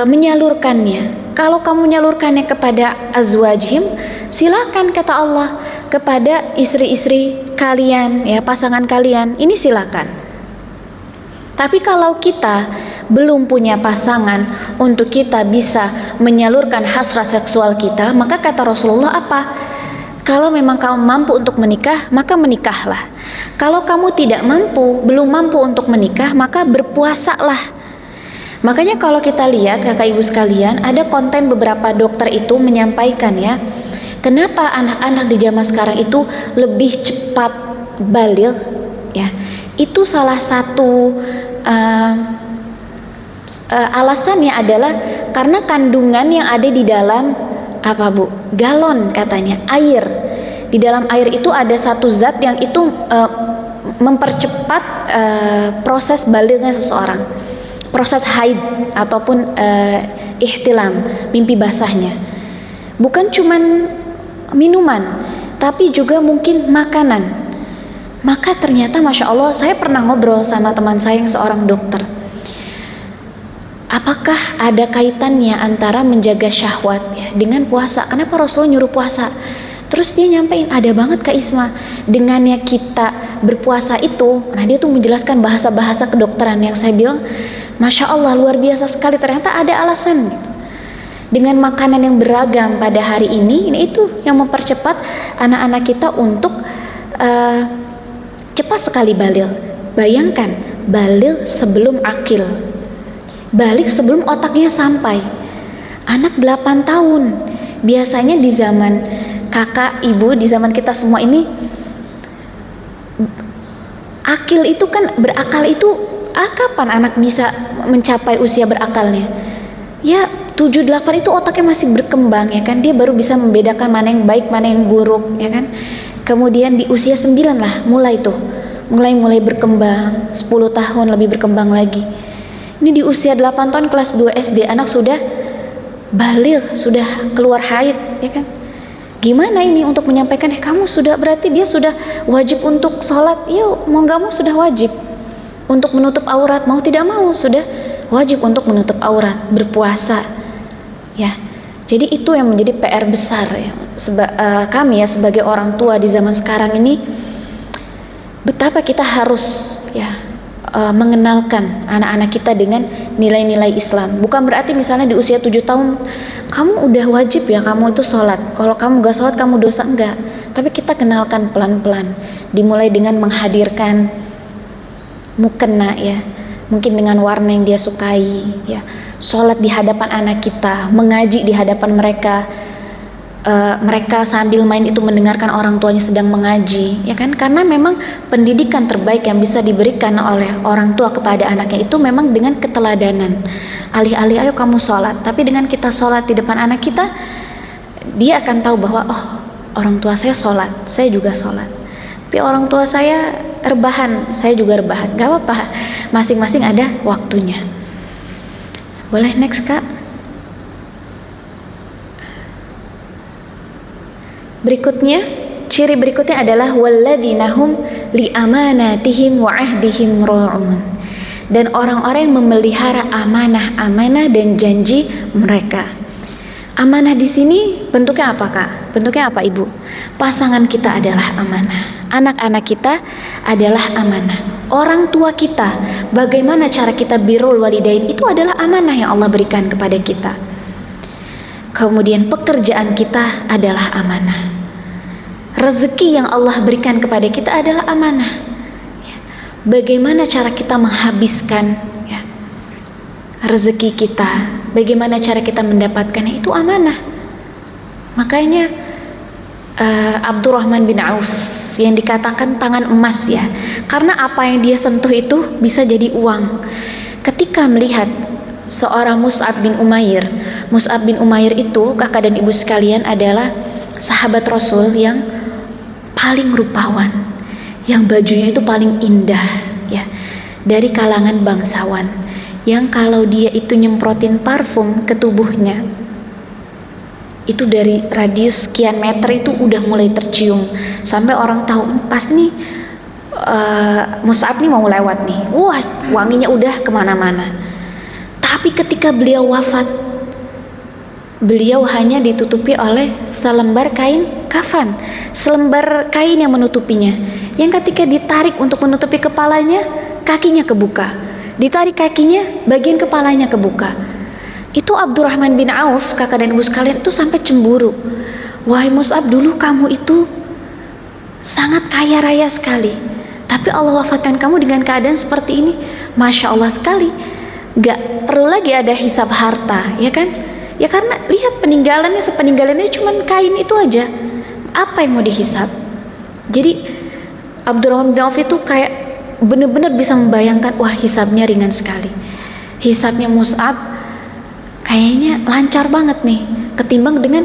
menyalurkannya. Kalau kamu menyalurkannya kepada azwajim, silakan kata Allah, kepada istri-istri kalian, ya pasangan kalian, ini silakan. Tapi kalau kita belum punya pasangan untuk kita bisa menyalurkan hasrat seksual kita, maka kata Rasulullah apa? Kalau memang kamu mampu untuk menikah, maka menikahlah. Kalau kamu tidak mampu, belum mampu untuk menikah, maka berpuasalah. Makanya kalau kita lihat kakak ibu sekalian, ada konten beberapa dokter itu menyampaikan ya, kenapa anak-anak di zaman sekarang itu lebih cepat baligh ya. Itu salah satu alasannya adalah karena kandungan yang ada di dalam apa Bu? Galon katanya, air. Di dalam air itu ada satu zat yang itu mempercepat proses balighnya seseorang, proses haid ataupun ihtilam, mimpi basahnya. Bukan cuman minuman, tapi juga mungkin makanan. Maka ternyata Masya Allah, saya pernah ngobrol sama teman saya yang seorang dokter. Apakah ada kaitannya antara menjaga syahwat ya, dengan puasa? Kenapa Rasulullah nyuruh puasa? Terus dia nyampein, ada banget Kak Isma, dengannya kita berpuasa itu. Nah dia tuh menjelaskan bahasa-bahasa kedokteran yang saya bilang Masya Allah luar biasa sekali, ternyata ada alasan gitu. Dengan makanan yang beragam pada hari ini itu yang mempercepat anak-anak kita untuk cepat sekali baligh. Bayangkan, baligh sebelum akil, balik sebelum otaknya sampai. Anak 8 tahun. Biasanya di zaman kakak, ibu, di zaman kita semua ini, akil itu kan, berakal itu kapan anak bisa mencapai usia berakalnya? Ya 7-8 itu otaknya masih berkembang ya kan. Dia baru bisa membedakan mana yang baik, mana yang buruk ya kan. Kemudian di usia 9 lah mulai mulai berkembang, 10 tahun lebih berkembang lagi. Ini di usia 8 tahun kelas 2 SD anak sudah baligh, sudah keluar haid ya kan. Gimana ini untuk menyampaikan kamu sudah, berarti dia sudah wajib untuk sholat. Ya mau gak mau sudah wajib untuk menutup aurat, mau tidak mau sudah wajib untuk menutup aurat, berpuasa ya. Jadi itu yang menjadi PR besar ya, kami ya sebagai orang tua di zaman sekarang ini, betapa kita harus ya mengenalkan anak-anak kita dengan nilai-nilai Islam. Bukan berarti misalnya di usia 7 tahun kamu udah wajib ya kamu itu sholat, kalau kamu gak sholat kamu dosa, enggak. Tapi kita kenalkan pelan-pelan, dimulai dengan menghadirkan mukena ya, mungkin dengan warna yang dia sukai ya, sholat di hadapan anak kita, mengaji di hadapan mereka. Mereka sambil main itu mendengarkan orang tuanya sedang mengaji ya kan, karena memang pendidikan terbaik yang bisa diberikan oleh orang tua kepada anaknya itu memang dengan keteladanan. Alih-alih ayo kamu sholat, tapi dengan kita sholat di depan anak kita, dia akan tahu bahwa oh orang tua saya sholat, saya juga sholat. Tapi orang tua saya rebahan, saya juga rebahan. Gak apa-apa, masing-masing ada waktunya. Boleh next Kak. Berikutnya, ciri berikutnya adalah walladzina hum li amanatihim wa ahdihim ra'un. Dan orang-orang yang memelihara amanah-amanah dan janji mereka. Amanah di sini bentuknya apa Kak? Bentuknya apa Ibu? Pasangan kita adalah amanah, anak-anak kita adalah amanah, orang tua kita, bagaimana cara kita birrul walidain itu adalah amanah yang Allah berikan kepada kita. Kemudian pekerjaan kita adalah amanah. Rezeki yang Allah berikan kepada kita adalah amanah. Bagaimana cara kita menghabiskan ya, rezeki kita, bagaimana cara kita mendapatkannya, itu amanah. Makanya Abdurrahman bin Auf yang dikatakan tangan emas ya, karena apa yang dia sentuh itu bisa jadi uang. Ketika melihat seorang Mus'ab bin Umair, Mus'ab bin Umair itu kakak dan ibu sekalian adalah sahabat Rasul yang paling rupawan, yang bajunya itu paling indah ya, dari kalangan bangsawan, yang kalau dia itu nyemprotin parfum ke tubuhnya itu dari radius sekian meter itu udah mulai tercium, sampai orang tahu pas nih Mus'ab nih mau lewat nih, wah wanginya udah kemana-mana. Tapi ketika beliau wafat, beliau hanya ditutupi oleh selembar kain kafan, selembar kain yang menutupinya, yang ketika ditarik untuk menutupi kepalanya, kakinya kebuka, ditarik kakinya, bagian kepalanya kebuka. Itu Abdurrahman bin Auf, kakak dan ibu sekalian, itu sampai cemburu. Wahai Mus'ab, dulu kamu itu sangat kaya raya sekali, tapi Allah wafatkan kamu dengan keadaan seperti ini. Masya Allah sekali. Gak perlu lagi ada hisab harta, ya kan? Ya karena lihat peninggalannya, sepeninggalannya cuma kain itu aja. Apa yang mau dihisab? Jadi Abdurrahman bin Auf itu kayak benar-benar bisa membayangkan, wah hisabnya ringan sekali. Hisabnya Mus'ab kayaknya lancar banget nih, ketimbang dengan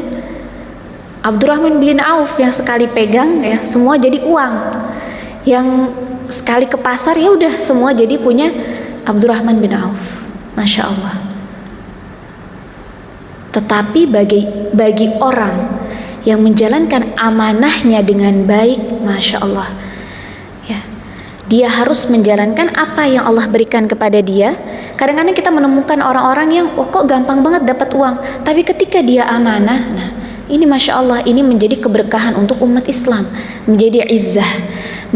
Abdurrahman bin Auf yang sekali pegang ya semua jadi uang, yang sekali ke pasar ya udah semua jadi punya Abdurrahman bin Auf. Masya Allah. Tetapi bagi orang yang menjalankan amanahnya dengan baik, Masya Allah ya, dia harus menjalankan apa yang Allah berikan kepada dia. Kadang-kadang kita menemukan orang-orang yang kok gampang banget dapat uang, tapi ketika dia amanah, nah ini Masya Allah, ini menjadi keberkahan untuk umat Islam, menjadi izzah,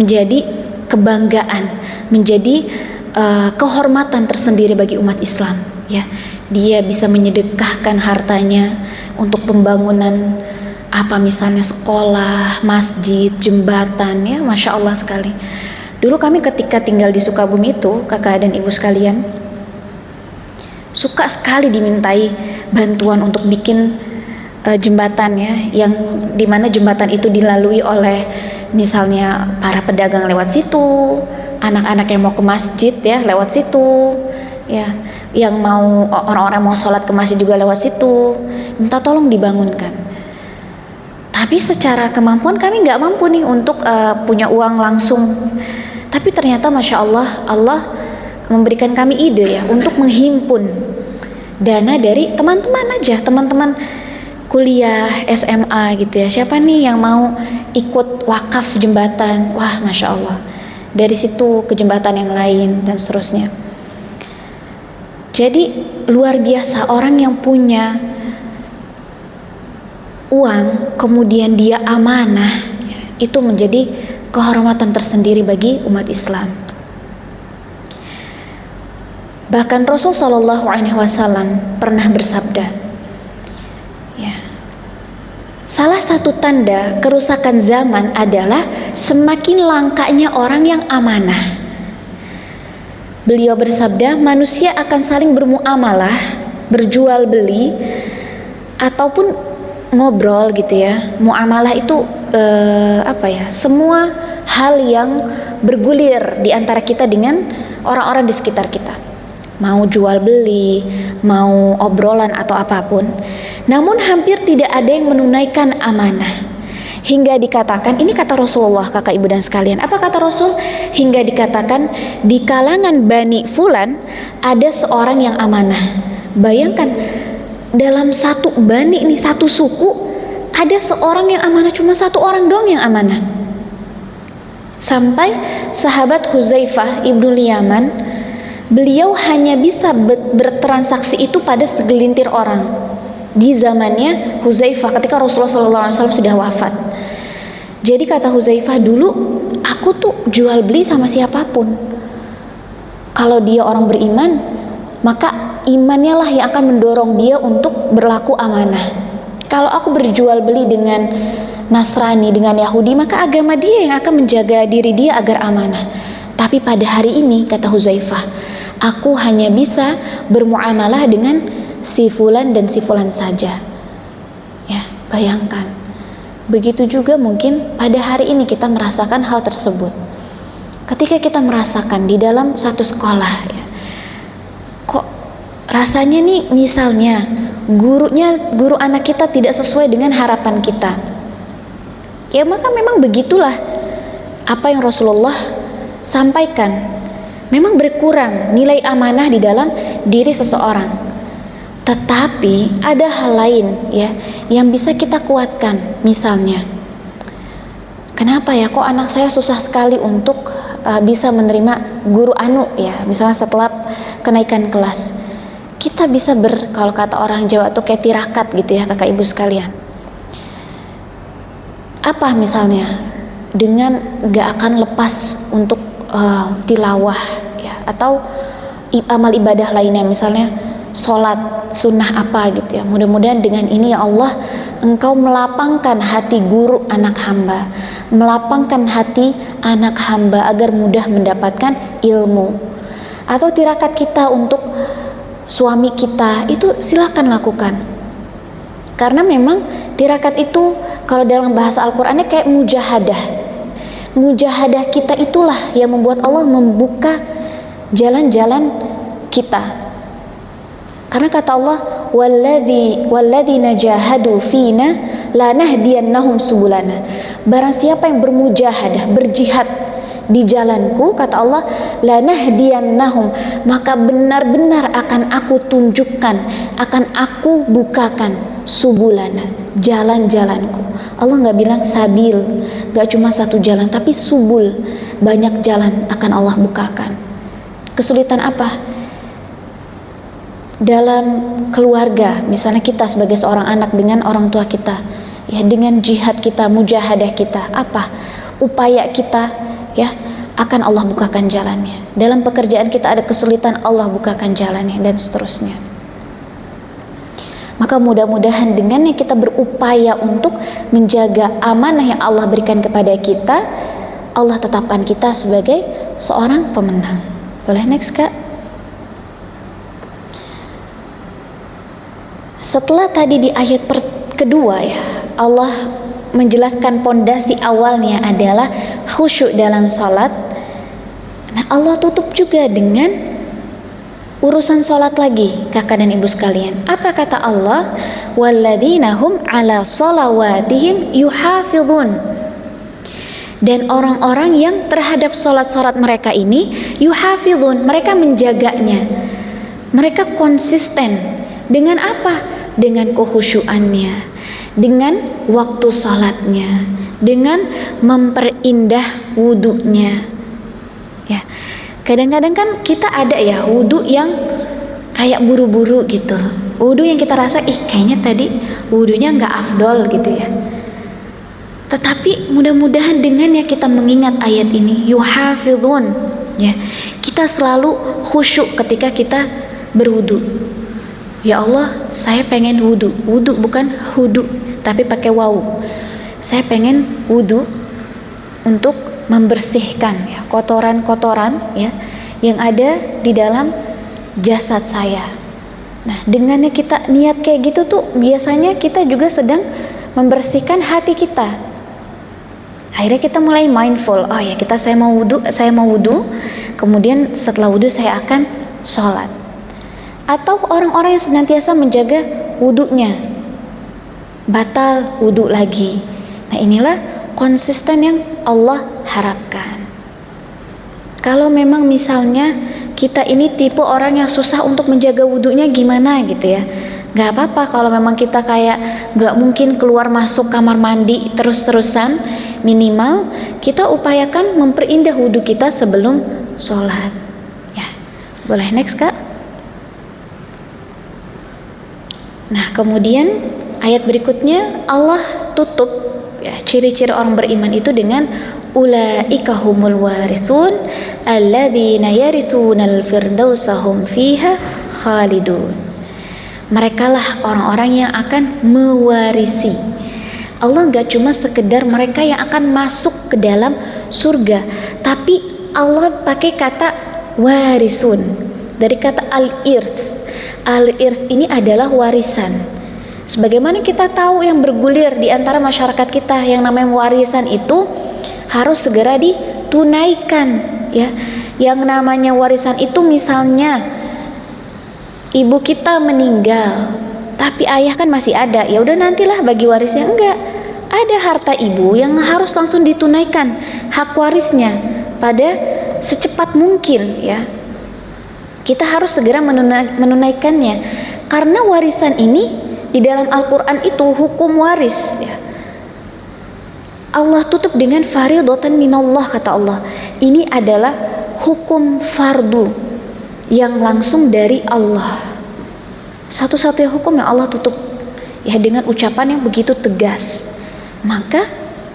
menjadi kebanggaan, menjadi kehormatan tersendiri bagi umat Islam ya. Dia bisa menyedekahkan hartanya untuk pembangunan apa misalnya sekolah, masjid, jembatan ya, Masya Allah sekali. Dulu kami ketika tinggal di Sukabumi itu, kakak dan ibu sekalian, suka sekali dimintai bantuan untuk bikin jembatan ya, yang dimana jembatan itu dilalui oleh misalnya para pedagang lewat situ, anak-anak yang mau ke masjid ya lewat situ ya, yang mau orang-orang mau sholat ke masjid juga lewat situ, minta tolong dibangunkan. Tapi secara kemampuan kami nggak mampu nih untuk punya uang langsung. Tapi ternyata Masya Allah, Allah memberikan kami ide ya untuk menghimpun dana dari teman-teman aja, teman-teman kuliah SMA gitu ya. Siapa nih yang mau ikut wakaf jembatan? Wah Masya Allah, dari situ ke jembatan yang lain dan seterusnya. Jadi luar biasa, orang yang punya uang kemudian dia amanah, itu menjadi kehormatan tersendiri bagi umat Islam. Bahkan Rasul Shallallahu Alaihi Wasallam pernah bersabda, ya, salah satu tanda kerusakan zaman adalah semakin langkanya orang yang amanah. Beliau bersabda, manusia akan saling bermuamalah, berjual beli, ataupun ngobrol gitu ya. Muamalah itu semua hal yang bergulir di antara kita dengan orang-orang di sekitar kita. Mau jual beli, mau obrolan atau apapun. Namun hampir tidak ada yang menunaikan amanah. Hingga dikatakan, ini kata Rasulullah kakak ibu dan sekalian. Apa kata Rasul? Hingga dikatakan di kalangan Bani Fulan ada seorang yang amanah. Bayangkan dalam satu bani ini, satu suku, ada seorang yang amanah, cuma satu orang doang yang amanah. Sampai sahabat Huzaifah ibnu Yaman, beliau hanya bisa bertransaksi itu pada segelintir orang di zamannya Huzaifah ketika Rasulullah SAW sudah wafat. Jadi kata Huzaifah, dulu aku tuh jual beli sama siapapun, kalau dia orang beriman maka imannya lah yang akan mendorong dia untuk berlaku amanah. Kalau aku berjual beli dengan Nasrani, dengan Yahudi, maka agama dia yang akan menjaga diri dia agar amanah. Tapi pada hari ini kata Huzaifah, aku hanya bisa bermuamalah dengan si fulan dan si fulan saja. Ya, bayangkan. Begitu juga mungkin pada hari ini kita merasakan hal tersebut. Ketika kita merasakan di dalam satu sekolah ya, kok rasanya nih misalnya guru anak kita tidak sesuai dengan harapan kita. Ya maka memang begitulah apa yang Rasulullah sampaikan. Memang berkurang nilai amanah di dalam diri seseorang. Tetapi ada hal lain ya yang bisa kita kuatkan. Misalnya, kenapa ya kok anak saya susah sekali untuk bisa menerima guru anu ya, misalnya setelah kenaikan kelas. Kita bisa kalau kata orang Jawa tuh kayak tirakat gitu ya kakak ibu sekalian. Apa misalnya? Dengan gak akan lepas untuk tilawah ya, atau amal ibadah lainnya, misalnya sholat sunnah apa gitu ya. Mudah-mudahan dengan ini ya Allah, Engkau melapangkan hati guru anak hamba, melapangkan hati anak hamba agar mudah mendapatkan ilmu. Atau tirakat kita untuk suami kita, itu silakan lakukan. Karena memang tirakat itu kalau dalam bahasa Al-Qur'annya kayak mujahadah. Mujahadah kita itulah yang membuat Allah membuka jalan-jalan kita. Karena kata Allah, walladzina jahadu fina lanahdiyannahum subulana. Barang siapa yang bermujahadah, berjihad di jalanku, kata Allah, lanahdiyannahum, maka benar-benar akan aku tunjukkan, akan aku bukakan subulana, jalan-jalanku. Allah nggak bilang sabil, nggak cuma satu jalan, tapi subul, banyak jalan akan Allah bukakan. Kesulitan apa? Dalam keluarga, misalnya kita sebagai seorang anak dengan orang tua kita, ya, dengan jihad kita, mujahadah kita, apa upaya kita, ya, akan Allah bukakan jalannya. Dalam pekerjaan kita ada kesulitan, Allah bukakan jalannya, dan seterusnya. Maka mudah-mudahan dengannya kita berupaya untuk menjaga amanah yang Allah berikan kepada kita, Allah tetapkan kita sebagai seorang pemenang. Boleh next Kak? Setelah tadi di ayat kedua ya, Allah menjelaskan pondasi awalnya adalah khusyuk dalam salat. Nah, Allah tutup juga dengan urusan salat lagi, kakak dan ibu sekalian. Apa kata Allah? Walladzina hum ala sholawatihim yuhafizun. Dan orang-orang yang terhadap salat-salat mereka ini yuhafizun, mereka menjaganya. Mereka konsisten. Dengan apa? Dengan kekhusyuannya, dengan waktu salatnya, dengan memperindah wudunya. Ya, kadang-kadang kan kita ada ya wudu yang kayak buru-buru gitu, wudu yang kita rasa kayaknya tadi wudunya nggak afdol gitu ya. Tetapi mudah-mudahan dengan ya kita mengingat ayat ini, yuhafizun, ya, kita selalu khusyuk ketika kita berwudu. Ya Allah, saya pengen wudu bukan hudu, tapi pakai waw. Saya pengen wudu untuk membersihkan ya, kotoran-kotoran ya yang ada di dalam jasad saya. Nah, dengannya kita niat kayak gitu tuh biasanya kita juga sedang membersihkan hati kita. Akhirnya kita mulai mindful. Oh ya, saya mau wudu. Kemudian setelah wudu saya akan sholat. Atau orang-orang yang senantiasa menjaga wudunya, batal wudu lagi. Nah, inilah konsisten yang Allah harapkan. Kalau memang misalnya kita ini tipe orang yang susah untuk menjaga wudunya, gimana gitu ya, gak apa-apa. Kalau memang kita kayak gak mungkin keluar masuk kamar mandi terus-terusan, minimal kita upayakan memperindah wudu kita sebelum sholat ya. Boleh next Kak? Nah, kemudian ayat berikutnya Allah tutup ya, ciri-ciri orang beriman itu dengan ulaika humul warisun alladzina yaritsunal firdausa hum fiha khalidun. Merekalah orang-orang yang akan mewarisi. Allah nggak cuma sekedar mereka yang akan masuk ke dalam surga, tapi Allah pakai kata warisun dari kata al-irs. Al-irs ini adalah warisan. Sebagaimana kita tahu yang bergulir di antara masyarakat kita, yang namanya warisan itu harus segera ditunaikan ya. Yang namanya warisan itu misalnya ibu kita meninggal, tapi ayah kan masih ada, ya udah nantilah bagi warisnya. Enggak, ada harta ibu yang harus langsung ditunaikan hak warisnya pada secepat mungkin ya. Kita harus segera menunaikannya. Karena warisan ini di dalam Al-Quran itu hukum waris ya. Allah tutup dengan faridatan minallah, kata Allah. Ini adalah hukum fardu yang langsung dari Allah. Satu-satunya hukum yang Allah tutup ya dengan ucapan yang begitu tegas. Maka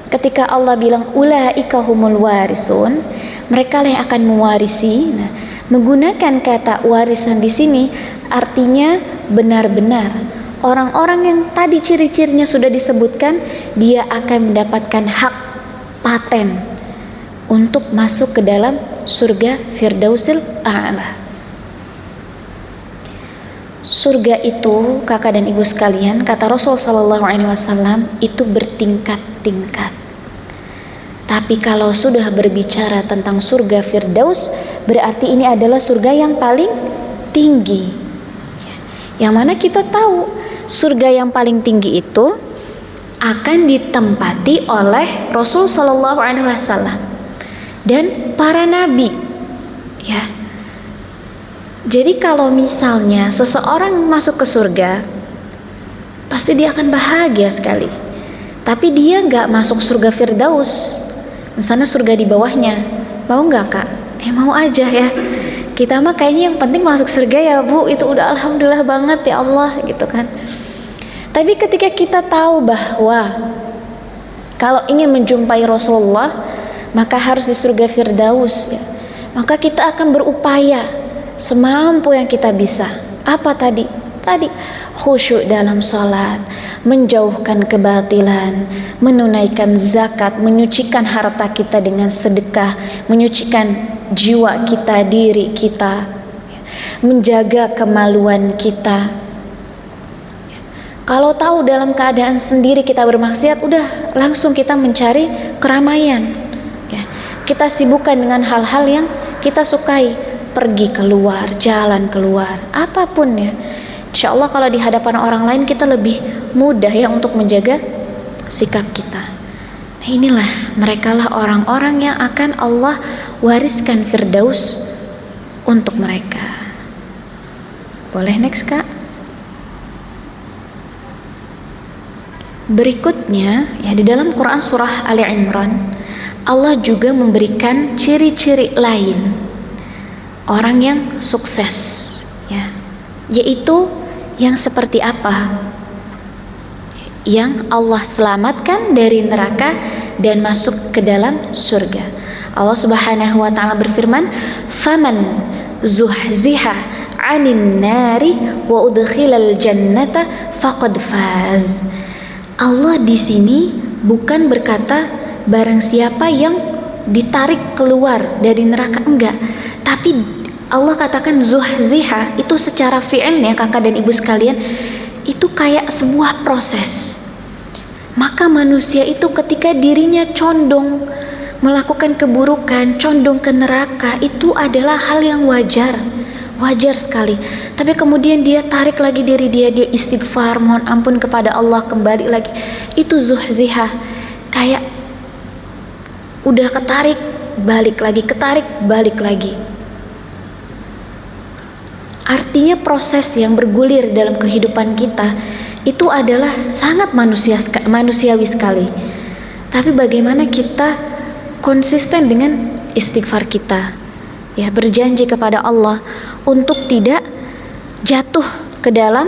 ketika Allah bilang ulaika humul warisun, mereka lah yang akan mewarisi. Nah, menggunakan kata warisan di sini artinya benar-benar orang-orang yang tadi ciri-cirinya sudah disebutkan, dia akan mendapatkan hak paten untuk masuk ke dalam surga Firdausil A'la. Surga itu, kakak dan ibu sekalian, kata Rasul sallallahu alaihi wasallam, itu bertingkat-tingkat. Tapi kalau sudah berbicara tentang surga Firdaus, berarti ini adalah surga yang paling tinggi. Yang mana kita tahu surga yang paling tinggi itu akan ditempati oleh Rasul sallallahu alaihi wasallam dan para nabi. Ya. Jadi kalau misalnya seseorang masuk ke surga, pasti dia akan bahagia sekali. Tapi dia nggak masuk surga Firdaus, misalnya surga di bawahnya, mau nggak kak? Mau aja ya. Kita mah kayaknya yang penting masuk surga ya bu, itu udah alhamdulillah banget ya Allah gitu kan. Tapi ketika kita tahu bahwa kalau ingin menjumpai Rasulullah, maka harus di surga Firdaus ya. Maka kita akan berupaya semampu yang kita bisa. Apa tadi? Tadi khusyuk dalam sholat, menjauhkan kebatilan, menunaikan zakat, menyucikan harta kita dengan sedekah, menyucikan jiwa kita, diri kita, menjaga kemaluan kita. Kalau tahu dalam keadaan sendiri kita bermaksiat, udah langsung kita mencari keramaian ya. Kita sibukkan dengan hal-hal yang kita sukai, pergi keluar, jalan keluar, apapun ya. Insya Allah kalau di hadapan orang lain kita lebih mudah ya untuk menjaga sikap kita. Nah, inilah mereka lah orang-orang yang akan Allah wariskan Firdaus untuk mereka. Boleh next kak? Berikutnya ya, di dalam Quran surah Ali Imran, Allah juga memberikan ciri-ciri lain orang yang sukses ya, yaitu yang seperti apa? Yang Allah selamatkan dari neraka dan masuk ke dalam surga. Allah Subhanahu wa taala berfirman, "Faman zuhziha 'anil nari wa udkhilal jannata faqad faz." Allah di sini bukan berkata barang siapa yang ditarik keluar dari neraka, enggak, tapi Allah katakan zuhziha itu secara fi'ilnya kakak dan ibu sekalian itu kayak sebuah proses. Maka manusia itu ketika dirinya condong melakukan keburukan, condong ke neraka, itu adalah hal yang wajar sekali. Tapi kemudian dia tarik lagi diri dia istighfar, mohon ampun kepada Allah, kembali lagi. Itu zuhziha, kayak udah ketarik balik lagi, ketarik balik lagi. Artinya proses yang bergulir dalam kehidupan kita itu adalah sangat manusiawi sekali. Tapi bagaimana kita konsisten dengan istighfar kita, ya, berjanji kepada Allah untuk tidak jatuh ke dalam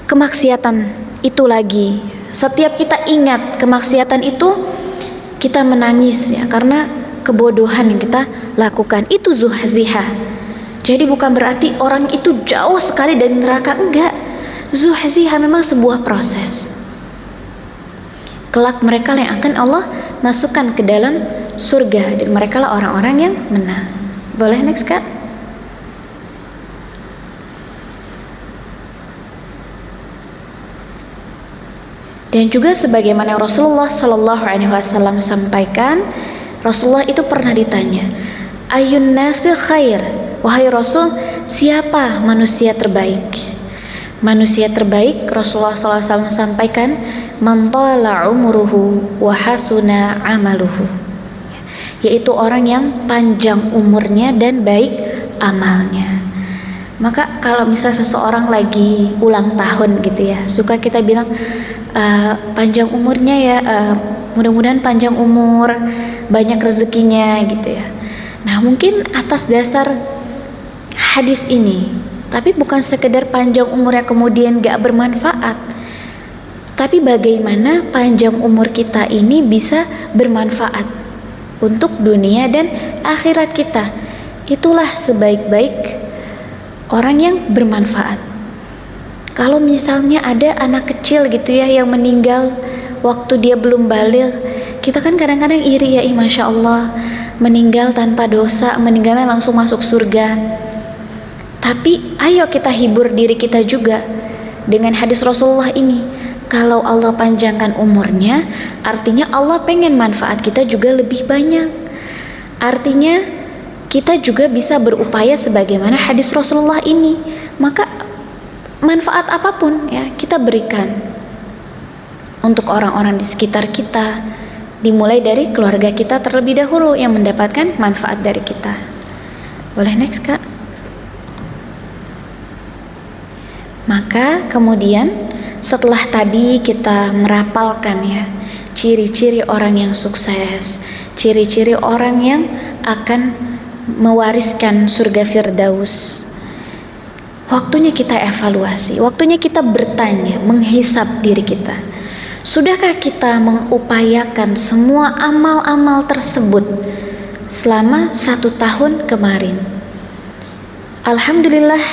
kemaksiatan itu lagi. Setiap kita ingat kemaksiatan itu, kita menangis ya, karena kebodohan yang kita lakukan. Itu zuhziha. Jadi bukan berarti orang itu jauh sekali dari neraka, enggak. Zuhziha memang sebuah proses. Kelak mereka yang akan Allah masukkan ke dalam surga, dan mereka lah orang-orang yang menang. Boleh next kak? Dan juga sebagaimana Rasulullah Sallallahu Alaihi Wasallam sampaikan, Rasulullah itu pernah ditanya, ayun nasi khair, wahai Rasul, siapa manusia terbaik? Manusia terbaik, Rasulullah SAW sampaikan, man tala umuruhu wa hasuna amaluhu, yaitu orang yang panjang umurnya dan baik amalnya. Maka kalau misalnya seseorang lagi ulang tahun gitu ya, suka kita bilang panjang umurnya ya, mudah-mudahan panjang umur, banyak rezekinya gitu ya. Nah mungkin atas dasar hadis ini, tapi bukan sekedar panjang umurnya kemudian gak bermanfaat, tapi bagaimana panjang umur kita ini bisa bermanfaat untuk dunia dan akhirat kita. Itulah sebaik-baik orang yang bermanfaat. Kalau misalnya ada anak kecil gitu ya yang meninggal waktu dia belum baligh, kita kan kadang-kadang iri ya, Masya Allah, meninggal tanpa dosa, meninggalnya langsung masuk surga. Tapi ayo kita hibur diri kita juga dengan hadis Rasulullah ini. Kalau Allah panjangkan umurnya, artinya Allah pengen manfaat kita juga lebih banyak. Artinya kita juga bisa berupaya sebagaimana hadis Rasulullah ini. Maka manfaat apapun ya kita berikan untuk orang-orang di sekitar kita, dimulai dari keluarga kita terlebih dahulu yang mendapatkan manfaat dari kita. Boleh next Kak? Maka kemudian setelah tadi kita merapalkan ya ciri-ciri orang yang sukses, ciri-ciri orang yang akan mewariskan surga Firdaus, waktunya kita evaluasi, waktunya kita bertanya, menghisap diri kita. Sudahkah kita mengupayakan semua amal-amal tersebut selama 1 tahun kemarin? Alhamdulillah,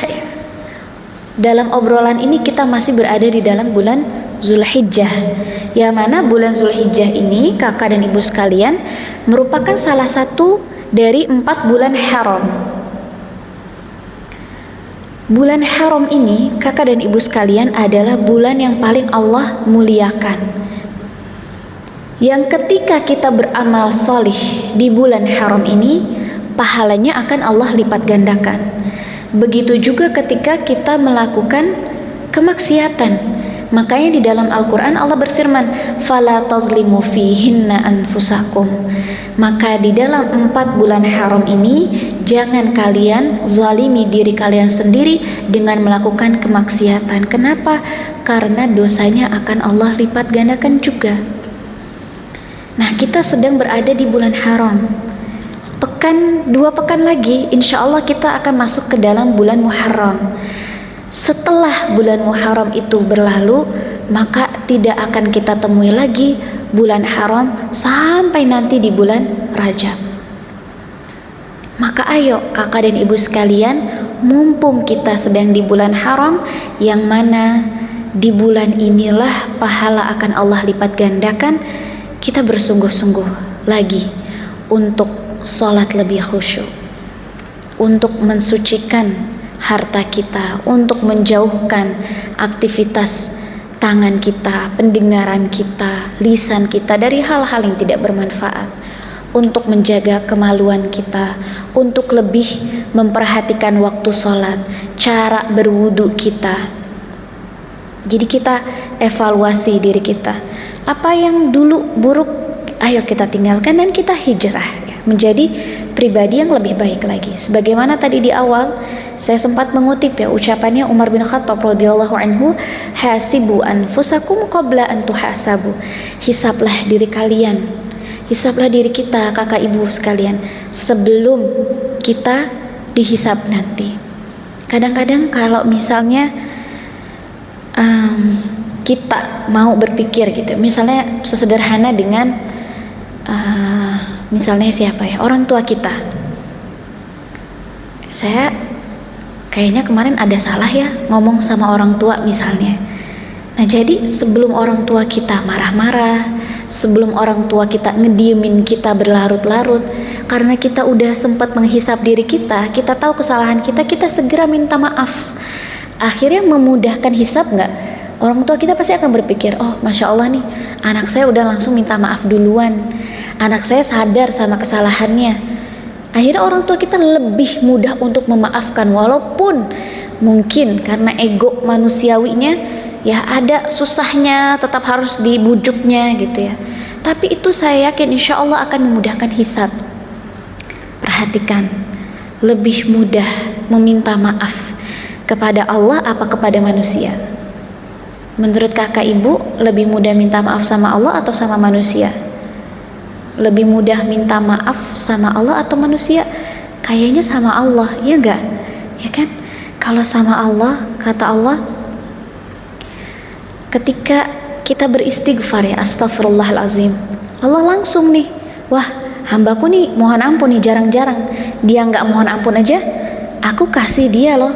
dalam obrolan ini kita masih berada di dalam bulan Zulhijjah, yang mana bulan Zulhijjah ini kakak dan ibu sekalian merupakan salah satu dari 4 bulan haram. Bulan haram ini kakak dan ibu sekalian adalah bulan yang paling Allah muliakan, yang ketika kita beramal solih di bulan haram ini, pahalanya akan Allah lipat gandakan. Begitu juga ketika kita melakukan kemaksiatan. Makanya di dalam Al-Quran Allah berfirman, "Fala tazlimu fihinna anfusakum." Maka di dalam 4 bulan haram ini, jangan kalian zalimi diri kalian sendiri dengan melakukan kemaksiatan. Kenapa? Karena dosanya akan Allah lipat gandakan juga. Nah, kita sedang berada di bulan haram. 2 pekan lagi, insya Allah kita akan masuk ke dalam bulan Muharram. Setelah bulan Muharram itu berlalu, maka tidak akan kita temui lagi bulan haram sampai nanti di bulan Rajab. Maka ayo kakak dan ibu sekalian, mumpung kita sedang di bulan haram, yang mana di bulan inilah pahala akan Allah lipat gandakan, kita bersungguh-sungguh lagi untuk sholat lebih khusyuk, untuk mensucikan harta kita, untuk menjauhkan aktivitas tangan kita, pendengaran kita, lisan kita dari hal-hal yang tidak bermanfaat, untuk menjaga kemaluan kita, untuk lebih memperhatikan waktu sholat, cara berwudu kita. Jadi kita evaluasi diri kita, apa yang dulu buruk, ayo kita tinggalkan dan kita hijrah ya, menjadi pribadi yang lebih baik lagi. Sebagaimana tadi di awal saya sempat mengutip ya ucapannya Umar bin Khattab radhiyallahu anhu, hasibu anfusakum qabla an tuhasabu. Hisablah diri kalian, hisablah diri kita kakak ibu sekalian sebelum kita dihisab nanti. Kadang-kadang kalau misalnya kita mau berpikir gitu, misalnya sesederhana dengan misalnya siapa ya, orang tua kita. Saya kayaknya kemarin ada salah ya ngomong sama orang tua misalnya. Nah jadi sebelum orang tua kita marah-marah, sebelum orang tua kita ngediemin kita berlarut-larut, karena kita udah sempat menghisap diri kita, kita tahu kesalahan kita, kita segera minta maaf. Akhirnya memudahkan hisap nggak? Orang tua kita pasti akan berpikir, oh Masya Allah nih, anak saya udah langsung minta maaf duluan, anak saya sadar sama kesalahannya. Akhirnya orang tua kita lebih mudah untuk memaafkan, walaupun mungkin karena ego manusiawinya ya ada susahnya, tetap harus dibujuknya gitu ya. Tapi itu saya yakin insya Allah akan memudahkan hisab. Perhatikan, lebih mudah meminta maaf Kepada Allah apa kepada manusia? Menurut kakak ibu, lebih mudah minta maaf sama Allah atau sama manusia? Lebih mudah minta maaf sama Allah atau manusia? Kayaknya sama Allah, ya enggak? Ya kan? Kalau sama Allah, kata Allah, ketika kita beristighfar ya, astagfirullahalazim, Allah langsung nih, wah hambaku nih mohon ampun nih, jarang-jarang dia nggak mohon ampun aja, aku kasih dia loh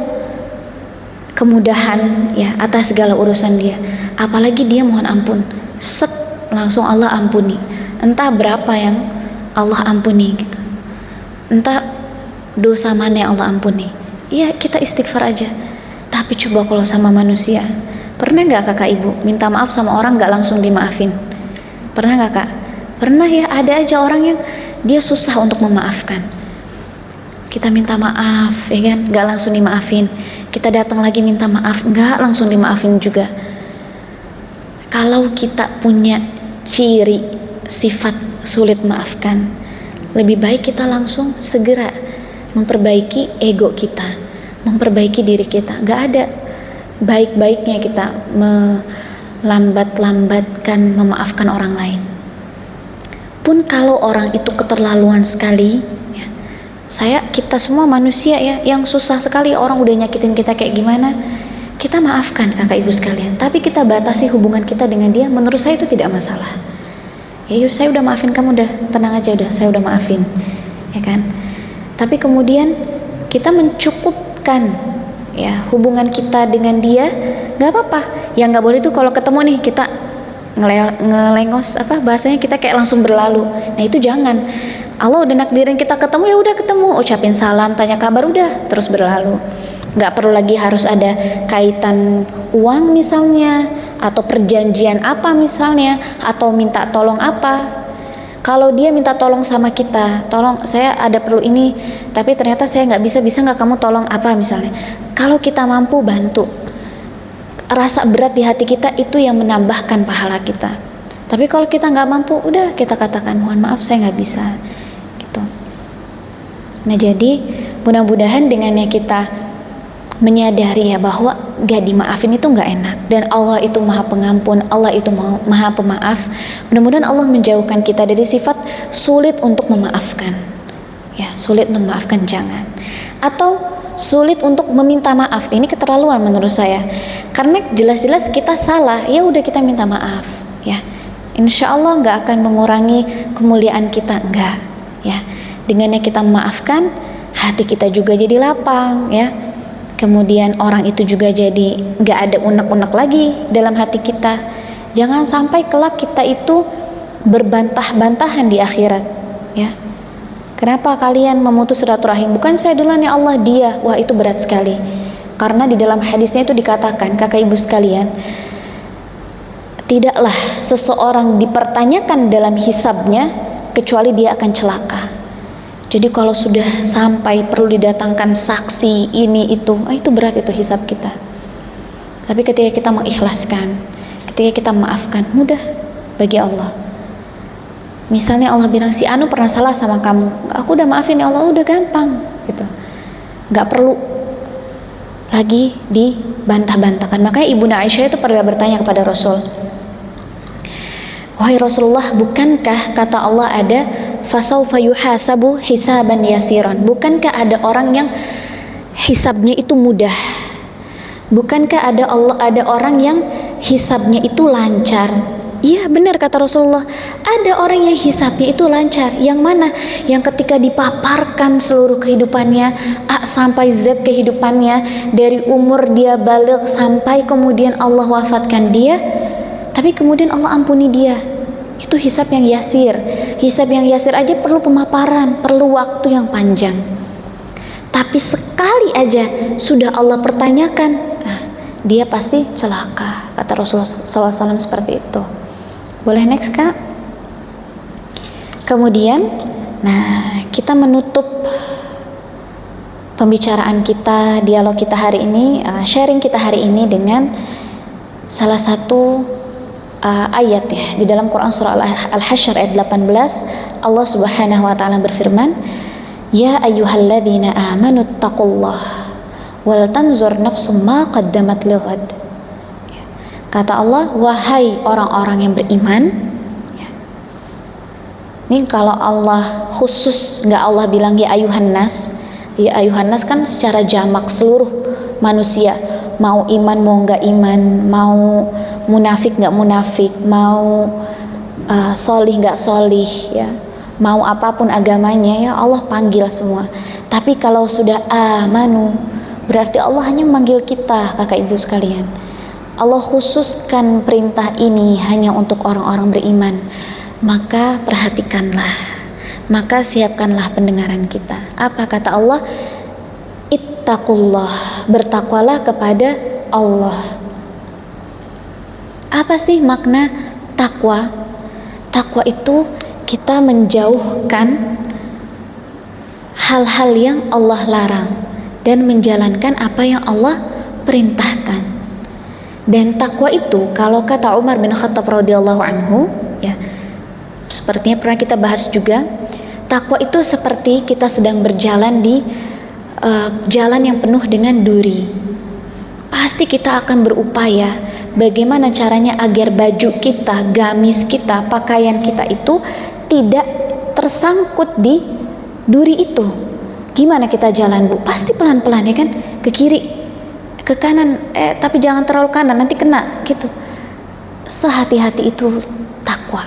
kemudahan ya atas segala urusan dia, apalagi dia mohon ampun, set langsung Allah ampuni. Entah berapa yang Allah ampuni gitu, entah dosa mana yang Allah ampuni, ya kita istighfar aja. Tapi coba kalau sama manusia, pernah nggak kakak ibu minta maaf sama orang nggak langsung dimaafin? Pernah nggak kak? Pernah ya, ada aja orang yang dia susah untuk memaafkan. Kita minta maaf ya kan, nggak langsung dimaafin. Kita datang lagi minta maaf, nggak langsung dimaafin juga. Kalau kita punya ciri sifat sulit maafkan, lebih baik kita langsung segera memperbaiki ego kita, memperbaiki diri kita. Nggak ada baik-baiknya kita melambat-lambatkan memaafkan orang lain. Pun kalau orang itu keterlaluan sekali ya, kita semua manusia ya, yang susah sekali orang udah nyakitin kita kayak gimana, kita maafkan kakak ibu sekalian, tapi kita batasi hubungan kita dengan dia. Menurut saya itu tidak masalah ya, yaudah saya udah maafin kamu, udah tenang aja, udah saya udah maafin ya kan. Tapi kemudian kita mencukupkan ya hubungan kita dengan dia, nggak apa-apa. Yang nggak boleh itu kalau ketemu nih kita ngelengos, apa bahasanya, kita kayak langsung berlalu. Nah itu jangan. Allah udah nakdirin kita ketemu, ya udah ketemu, ucapin salam, tanya kabar, udah terus berlalu. Nggak perlu lagi harus ada kaitan uang misalnya, atau perjanjian apa misalnya, atau minta tolong apa. Kalau dia minta tolong sama kita, tolong saya ada perlu ini, tapi ternyata saya nggak bisa nggak kamu tolong apa misalnya. Kalau kita mampu bantu, rasa berat di hati kita itu yang menambahkan pahala kita. Tapi kalau kita nggak mampu, udah kita katakan mohon maaf saya nggak bisa gitu. Nah jadi mudah-mudahan dengannya kita menyadari ya bahwa gak dimaafin itu nggak enak, dan Allah itu maha pengampun, Allah itu maha pemaaf. Mudah-mudahan Allah menjauhkan kita dari sifat sulit untuk memaafkan ya, sulit untuk memaafkan jangan, atau sulit untuk meminta maaf. Ini keterlaluan menurut saya, karena jelas-jelas kita salah, ya udah kita minta maaf ya, insya Allah nggak akan mengurangi kemuliaan kita, enggak ya. Dengannya kita memaafkan, hati kita juga jadi lapang ya, kemudian orang itu juga jadi nggak ada unek-unek lagi dalam hati kita. Jangan sampai kelak kita itu berbantah-bantahan di akhirat ya, kenapa kalian memutus silaturahim, bukan saya duluan ya Allah, dia. Wah itu berat sekali, karena di dalam hadisnya itu dikatakan kakak ibu sekalian, tidaklah seseorang dipertanyakan dalam hisabnya kecuali dia akan celaka. Jadi kalau sudah sampai perlu didatangkan saksi ini itu, itu berat itu hisab kita. Tapi ketika kita mengikhlaskan, ketika kita memaafkan, mudah bagi Allah. Misalnya Allah bilang si Anu pernah salah sama kamu, aku udah maafin ya Allah, udah gampang gitu, nggak perlu lagi dibantah-bantahkan. Makanya Ibunda Aisyah itu pernah bertanya kepada Rasul, wahai Rasulullah, bukankah kata Allah ada fasaufa yuhasabu hisaban yasiran, bukankah ada orang yang hisabnya itu mudah, bukankah ada orang yang hisabnya itu lancar? Iya benar kata Rasulullah, ada orang yang hisabnya itu lancar. Yang mana? Yang ketika dipaparkan seluruh kehidupannya, A sampai Z kehidupannya, dari umur dia balik sampai kemudian Allah wafatkan dia, tapi kemudian Allah ampuni dia. Itu hisab yang yasir. Hisab yang yasir aja perlu pemaparan, perlu waktu yang panjang. Tapi sekali aja sudah Allah pertanyakan, dia pasti celaka, kata Rasulullah SAW seperti itu. Boleh next kak? Kemudian, nah kita menutup pembicaraan kita, dialog kita hari ini, sharing kita hari ini dengan salah satu ayat ya di dalam Quran surah Al-Hasyr ayat 18. Allah Subhanahu wa taala berfirman, ya ayyuhalladzina amanu taqullah wal tanzur nafsum ma qaddamat lighad. Kata Allah, wahai orang-orang yang beriman. Ini kalau Allah khusus, nggak Allah bilang ya ayuhan nas. Ya ayuhan nas kan secara jamak seluruh manusia, mau iman mau nggak iman, mau munafik nggak munafik, mau solih nggak solih, ya, mau apapun agamanya, ya Allah panggil semua. Tapi kalau sudah amanu, berarti Allah hanya memanggil kita, kakak ibu sekalian. Allah khususkan perintah ini hanya untuk orang-orang beriman. Maka perhatikanlah, maka siapkanlah pendengaran kita. Apa kata Allah? Ittaqullah, bertakwalah kepada Allah. Apa sih makna takwa? Takwa itu kita menjauhkan hal-hal yang Allah larang dan menjalankan apa yang Allah perintahkan. Dan takwa itu, kalau kata Umar bin Khattab radhiyallahu anhu, ya, sepertinya pernah kita bahas juga, takwa itu seperti kita sedang berjalan di jalan yang penuh dengan duri. Pasti kita akan berupaya bagaimana caranya agar baju kita, gamis kita, pakaian kita itu tidak tersangkut di duri itu. Gimana kita jalan, Bu? Pasti pelan-pelan, ya kan? Ke kiri, ke kanan, tapi jangan terlalu kanan, nanti kena gitu. Sehati-hati itu takwa.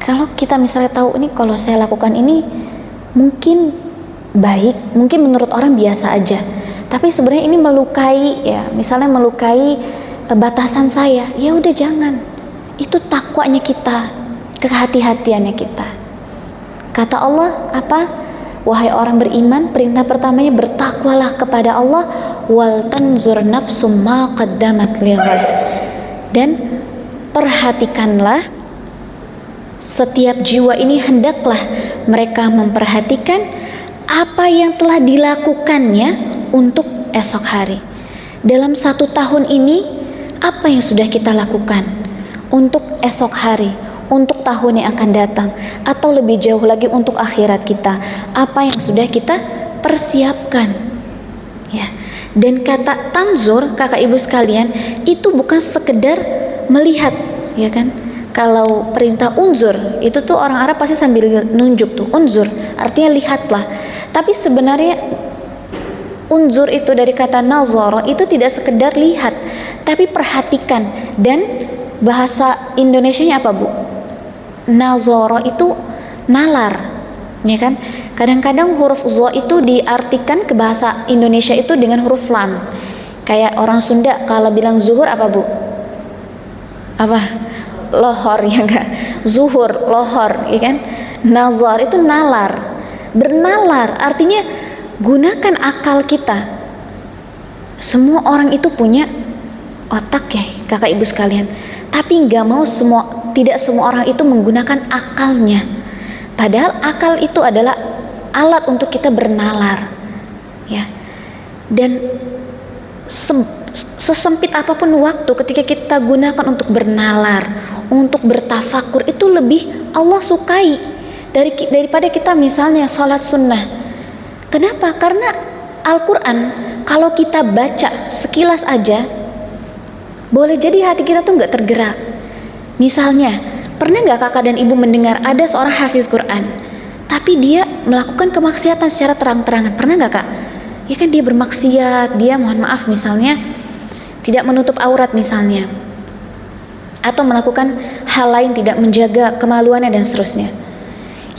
Kalau kita misalnya tahu ini, kalau saya lakukan ini mungkin baik, mungkin menurut orang biasa aja, tapi sebenarnya ini melukai, ya, misalnya melukai batasan saya, ya udah jangan. Itu takwanya kita, kehati-hatiannya kita. Kata Allah apa? Wahai orang beriman, perintah pertamanya bertakwalah kepada Allah, wal tanzur nafsum ma qaddamat lighad. Dan perhatikanlah, setiap jiwa ini hendaklah mereka memperhatikan apa yang telah dilakukannya untuk esok hari. Dalam 1 tahun ini, apa yang sudah kita lakukan untuk esok hari, untuk tahun yang akan datang, atau lebih jauh lagi untuk akhirat kita, apa yang sudah kita persiapkan, ya. Dan kata tanzur, kakak ibu sekalian, itu bukan sekedar melihat, ya kan? Kalau perintah unzur, itu tuh orang Arab pasti sambil nunjuk tuh, unzur, artinya lihatlah. Tapi sebenarnya unzur itu dari kata nazara, itu tidak sekedar lihat, tapi perhatikan. Dan bahasa Indonesianya apa, Bu? Nazara itu nalar, ya kan? Kadang-kadang huruf zo itu diartikan ke bahasa Indonesia itu dengan huruf lam. Kayak orang Sunda kalau bilang zuhur apa, Bu? Apa? Lohor, ya enggak? Zuhur, lohor, ya kan? Nazar itu nalar, bernalar, artinya gunakan akal kita. Semua orang itu punya otak, ya kakak ibu sekalian, tapi nggak mau tidak semua orang itu menggunakan akalnya. Padahal akal itu adalah alat untuk kita bernalar, ya. Dan sesempit apapun waktu ketika kita gunakan untuk bernalar, untuk bertafakur, itu lebih Allah sukai daripada kita misalnya sholat sunnah. Kenapa? Karena Al-Quran kalau kita baca sekilas aja, boleh jadi hati kita tuh nggak tergerak. Misalnya, pernah nggak kakak dan ibu mendengar ada seorang hafiz Quran, tapi dia melakukan kemaksiatan secara terang-terangan? Pernah nggak, Kak? Ya kan, dia bermaksiat, dia mohon maaf misalnya tidak menutup aurat misalnya, atau melakukan hal lain, tidak menjaga kemaluannya dan seterusnya.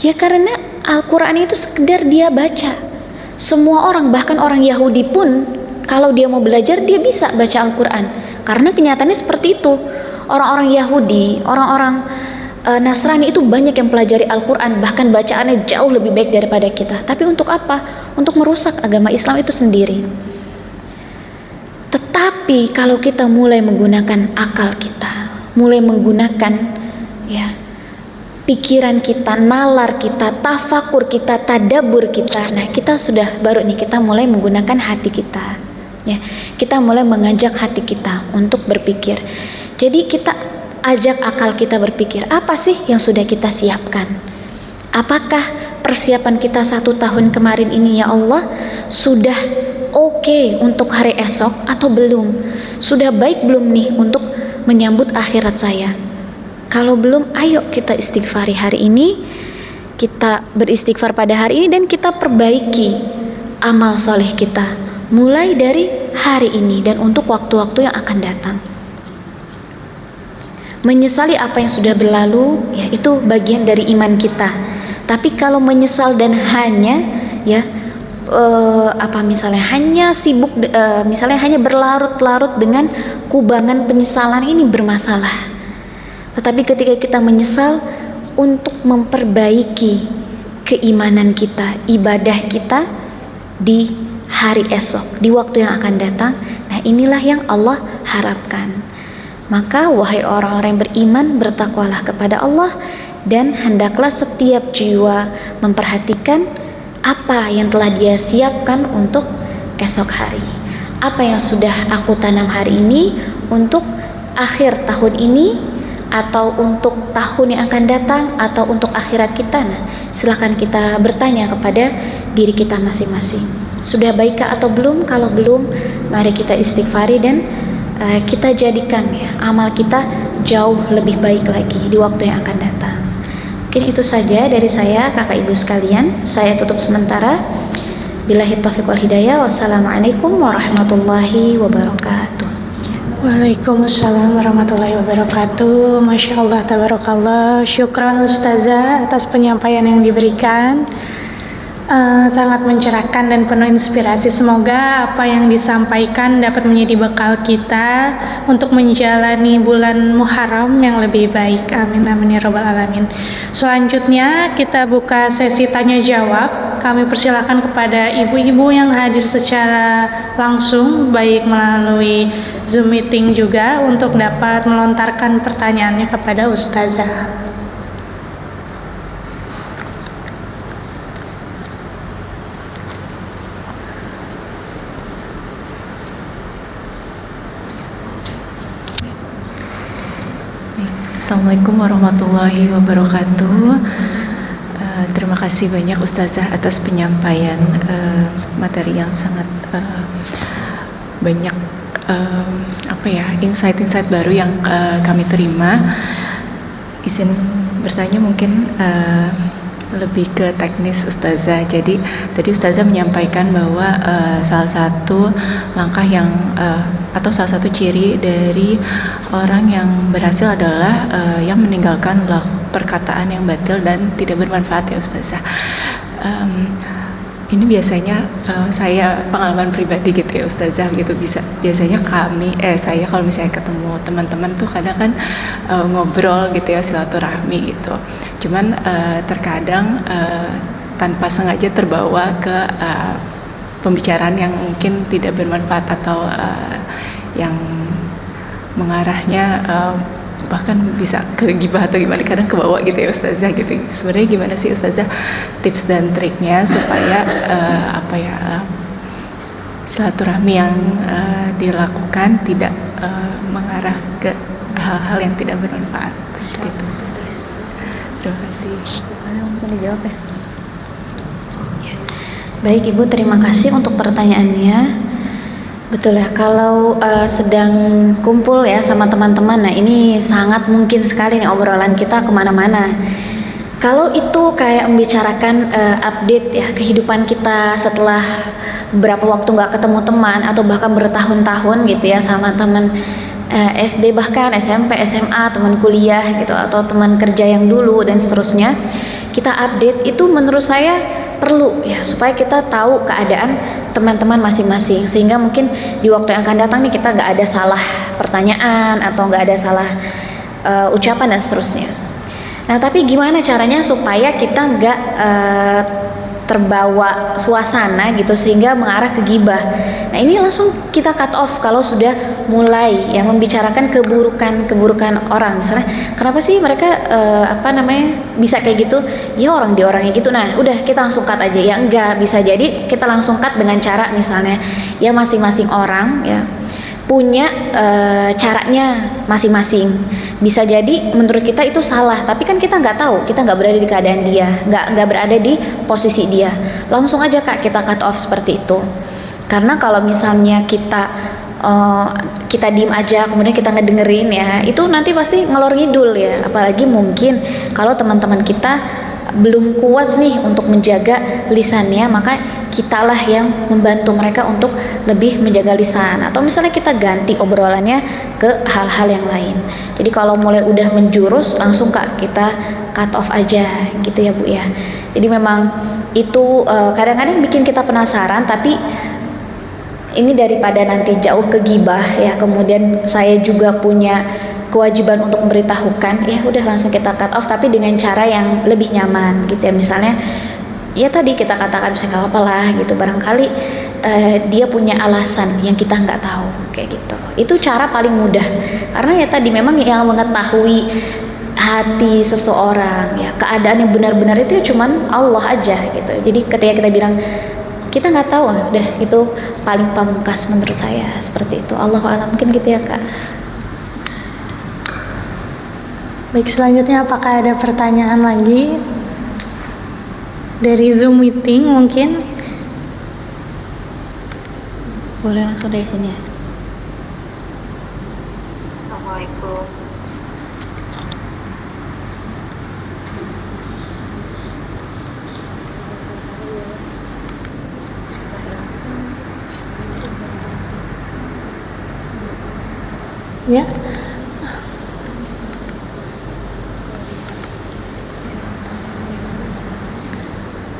Ya karena Al-Quran itu sekedar dia baca. Semua orang, bahkan orang Yahudi pun, kalau dia mau belajar dia bisa baca Al-Quran. Karena kenyataannya seperti itu. Orang-orang Yahudi, orang-orang Nasrani itu banyak yang pelajari Al-Quran, bahkan bacaannya jauh lebih baik daripada kita. Tapi untuk apa? Untuk merusak agama Islam itu sendiri. Tetapi kalau kita mulai menggunakan akal kita, mulai menggunakan, ya, pikiran kita, nalar kita, tafakur kita, tadabur kita, nah kita sudah baru nih, kita mulai menggunakan hati kita, ya. Kita mulai mengajak hati kita untuk berpikir. Jadi kita ajak akal kita berpikir, apa sih yang sudah kita siapkan? Apakah persiapan kita 1 tahun kemarin ini ya Allah sudah oke untuk hari esok atau belum? Sudah baik belum nih untuk menyambut akhirat saya? Kalau belum, ayo kita istighfari hari ini, kita beristighfar pada hari ini dan kita perbaiki amal soleh kita mulai dari hari ini dan untuk waktu-waktu yang akan datang. Menyesali apa yang sudah berlalu, ya itu bagian dari iman kita. Tapi kalau menyesal dan hanya misalnya hanya sibuk, misalnya hanya berlarut-larut dengan kubangan penyesalan, ini bermasalah. Tetapi ketika kita menyesal untuk memperbaiki keimanan kita, ibadah kita di hari esok, di waktu yang akan datang, nah inilah yang Allah harapkan. Maka wahai orang-orang yang beriman, bertakwalah kepada Allah dan hendaklah setiap jiwa memperhatikan apa yang telah dia siapkan untuk esok hari. Apa yang sudah aku tanam hari ini untuk akhir tahun ini, atau untuk tahun yang akan datang, atau untuk akhirat kita. Nah, silakan kita bertanya kepada diri kita masing-masing. Sudah baikkah atau belum? Kalau belum, mari kita istighfari dan kita jadikan ya amal kita jauh lebih baik lagi di waktu yang akan datang. Mungkin itu saja dari saya, kakak ibu sekalian. Saya tutup sementara. Billahi taufiq wal hidayah. Wassalamualaikum warahmatullahi wabarakatuh.
Waalaikumsalam warahmatullahi wabarakatuh. Masya Allah, tabarakallah. Syukran Ustazah atas penyampaian yang diberikan. Sangat mencerahkan dan penuh inspirasi. Semoga apa yang disampaikan dapat menjadi bekal kita untuk menjalani bulan Muharram yang lebih baik. Amin amin ya rabbal alamin. Selanjutnya kita buka sesi tanya jawab. Kami persilakan kepada ibu-ibu yang hadir secara langsung, baik melalui Zoom meeting juga, untuk dapat melontarkan pertanyaannya kepada Ustazah.
Assalamualaikum warahmatullahi wabarakatuh. Terima kasih banyak Ustazah atas penyampaian materi yang sangat banyak insight-insight baru yang kami terima. Izin bertanya mungkin lebih ke teknis Ustazah. Jadi tadi Ustazah menyampaikan bahwa salah satu langkah yang atau salah satu ciri dari orang yang berhasil adalah yang meninggalkan perkataan yang batil dan tidak bermanfaat ya Ustazah. Ini biasanya saya pengalaman pribadi gitu ya Ustazah gitu, biasanya saya kalau misalnya ketemu teman-teman tuh kadang kan ngobrol gitu ya, silaturahmi gitu. Cuman terkadang tanpa sengaja terbawa ke pembicaraan yang mungkin tidak bermanfaat atau yang mengarahnya bahkan bisa ke ghibah atau gimana, kadang ke bawah gitu ya Ustazah gitu. Sebenarnya gimana sih Ustazah tips dan triknya supaya silaturahmi yang dilakukan tidak mengarah ke hal-hal yang tidak bermanfaat seperti itu Ustazah. Terima kasih.
Langsung dijawab ya. Baik Ibu, terima kasih untuk pertanyaannya. Betul ya, kalau sedang kumpul ya sama teman-teman, nah ini sangat mungkin sekali nih obrolan kita kemana-mana. Kalau itu kayak membicarakan update ya kehidupan kita setelah beberapa waktu nggak ketemu teman atau bahkan bertahun-tahun gitu ya sama teman SD, bahkan SMP, SMA, teman kuliah gitu atau teman kerja yang dulu dan seterusnya, kita update itu menurut saya perlu ya supaya kita tahu keadaan teman-teman masing-masing, sehingga mungkin di waktu yang akan datang nih kita nggak ada salah pertanyaan atau nggak ada salah ucapan dan seterusnya. Nah tapi gimana caranya supaya kita nggak terbawa suasana gitu sehingga mengarah ke ghibah. Nah ini langsung kita cut off kalau sudah mulai yang membicarakan keburukan orang. Misalnya kenapa sih mereka bisa kayak gitu, ya orang di orangnya gitu. Nah udah kita langsung cut aja. Ya enggak, bisa jadi kita langsung cut dengan cara misalnya ya masing-masing orang ya punya caranya masing-masing. Bisa jadi menurut kita itu salah, tapi kan kita nggak tahu, kita nggak berada di keadaan dia, nggak berada di posisi dia. Langsung aja Kak kita cut off seperti itu. Karena kalau misalnya kita diem aja kemudian kita ngedengerin ya, itu nanti pasti ngelor ngidul ya. Apalagi mungkin kalau teman-teman kita belum kuat nih untuk menjaga lisannya, maka kitalah yang membantu mereka untuk lebih menjaga lisan, atau misalnya kita ganti obrolannya ke hal-hal yang lain. Jadi kalau mulai udah menjurus langsung Kak kita cut off aja gitu ya Bu ya. Jadi memang itu kadang-kadang bikin kita penasaran, tapi ini daripada nanti jauh ke gibah ya, kemudian saya juga punya kewajiban untuk memberitahukan, ya udah langsung kita cut off, tapi dengan cara yang lebih nyaman gitu ya. Misalnya ya tadi kita katakan misalnya nggak apa-apa lah gitu, barangkali dia punya alasan yang kita nggak tahu kayak gitu. Itu cara paling mudah, karena ya tadi memang yang mengetahui hati seseorang ya, keadaan yang benar-benar itu ya cuman Allah aja gitu. Jadi ketika kita bilang kita nggak tahu, udah itu paling pamungkas menurut saya seperti itu. Allahu a'lam, mungkin gitu ya Kak.
Baik, selanjutnya apakah ada pertanyaan lagi dari Zoom meeting mungkin?
Boleh langsung dari sini ya.
Assalamualaikum.
Ya.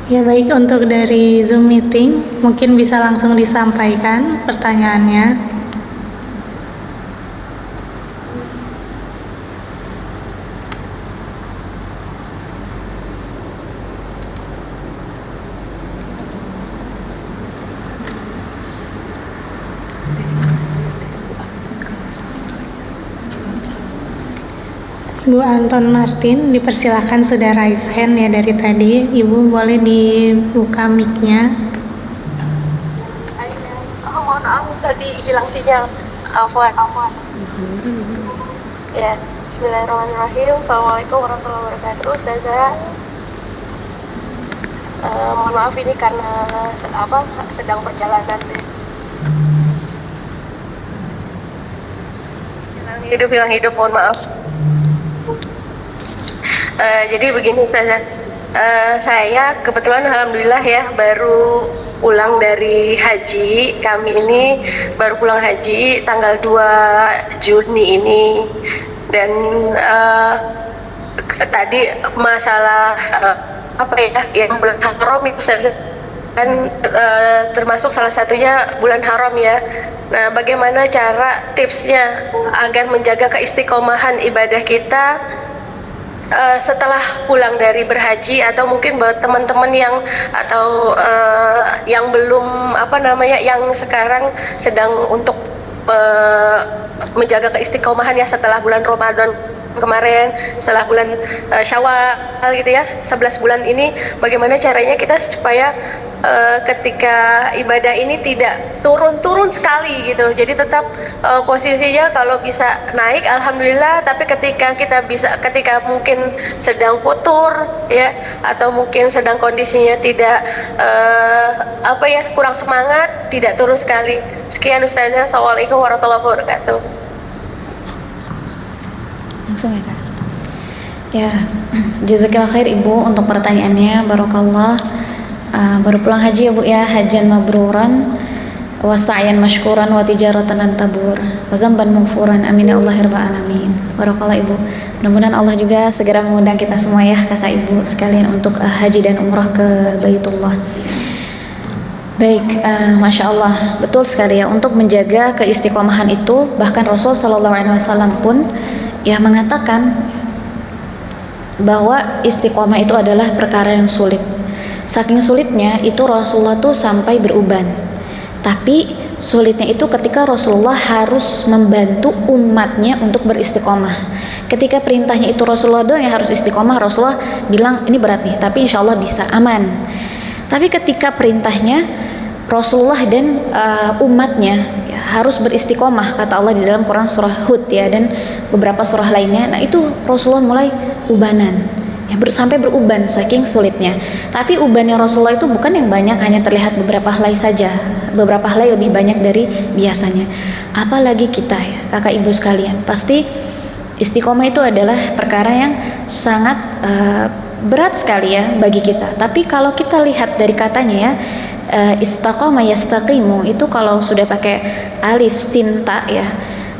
Ya baik, untuk dari Zoom meeting mungkin bisa langsung disampaikan pertanyaannya. Bu Anton Martin, dipersilakan sudah raise hand ya dari tadi. Ibu boleh dibuka mic-nya.
Oh, mohon maaf tadi hilang sinyal. Afwan. Ya, bismillahirrahmanirrahim. Assalamualaikum warahmatullahi wabarakatuh. Ustazah. Mohon maaf ini karena sedang perjalanan deh. Hilang hidup, mohon maaf. Jadi begini saya kebetulan alhamdulillah ya baru pulang dari haji. Kami ini baru pulang haji tanggal 2 Juni ini, dan tadi masalah yang bulan haram itu saya kan termasuk salah satunya bulan haram ya. Nah, bagaimana cara tipsnya agar menjaga keistiqomahan ibadah kita setelah pulang dari berhaji, atau mungkin buat teman-teman yang belum yang sekarang sedang untuk menjaga keistiqomahan ya setelah bulan Ramadan kemarin, setelah bulan Syawal gitu ya, 11 bulan ini, bagaimana caranya kita supaya ketika ibadah ini tidak turun sekali gitu. Jadi tetap posisinya kalau bisa naik alhamdulillah, tapi ketika mungkin sedang futur ya, atau mungkin sedang kondisinya tidak kurang semangat, tidak turun sekali. Sekian Ustazah. Assalamualaikum warahmatullahi wabarakatuh.
Langsung ya Kak. Ya, jazakallah khair Ibu untuk pertanyaannya, barokallah. Baru pulang haji ya Bu ya, hajan mabruran wa sa'yan mashkuran wa tijaratan lan tabur wa zamban maghfuran, amin ya Allah ya rabbal alamin. Barakallah Ibu. Mudah-mudahan Allah juga segera mengundang kita semua ya Kakak Ibu sekalian untuk haji dan umrah ke Baitullah. Baik, Masya Allah, betul sekali ya, untuk menjaga keistiqomahan itu bahkan Rasul Shallallahu Alaihi Wasallam pun ya mengatakan bahwa istiqomah itu adalah perkara yang sulit. Saking sulitnya itu Rasulullah tuh sampai beruban. Tapi sulitnya itu ketika Rasulullah harus membantu umatnya untuk beristiqomah. Ketika perintahnya itu Rasulullah doang yang harus istiqomah, Rasulullah bilang ini berat nih, tapi insya Allah bisa, aman. Tapi ketika perintahnya Rasulullah dan umatnya ya, harus beristiqomah kata Allah di dalam Quran surah Hud ya, dan beberapa surah lainnya. Nah itu Rasulullah mulai ubanan ya, sampai beruban saking sulitnya. Tapi ubannya Rasulullah itu bukan yang banyak, hanya terlihat beberapa helai saja. Beberapa helai lebih banyak dari biasanya. Apalagi kita ya kakak ibu sekalian, pasti istiqomah itu adalah perkara yang sangat berat sekali ya bagi kita. Tapi kalau kita lihat dari katanya ya, istaqama yastaqimu itu kalau sudah pakai alif sin ta ya,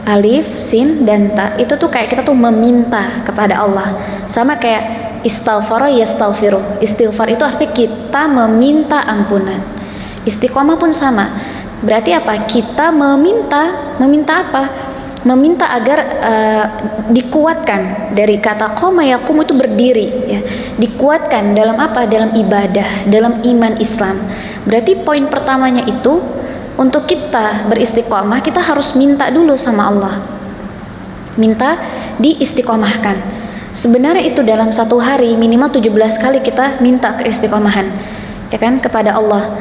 alif sin dan ta itu tuh kayak kita tuh meminta kepada Allah, sama kayak istighfar yastaghfiru. Istighfar itu artinya kita meminta ampunan. Istiqomah pun sama, berarti apa? Kita meminta apa? Meminta agar dikuatkan. Dari kata qoma yakum itu berdiri ya, dikuatkan dalam apa? Dalam ibadah, dalam iman Islam. Berarti poin pertamanya itu, untuk kita beristiqomah kita harus minta dulu sama Allah, minta diistiqomahkan. Sebenarnya itu dalam satu hari minimal 17 kali kita minta keistiqomahan ya kan kepada Allah.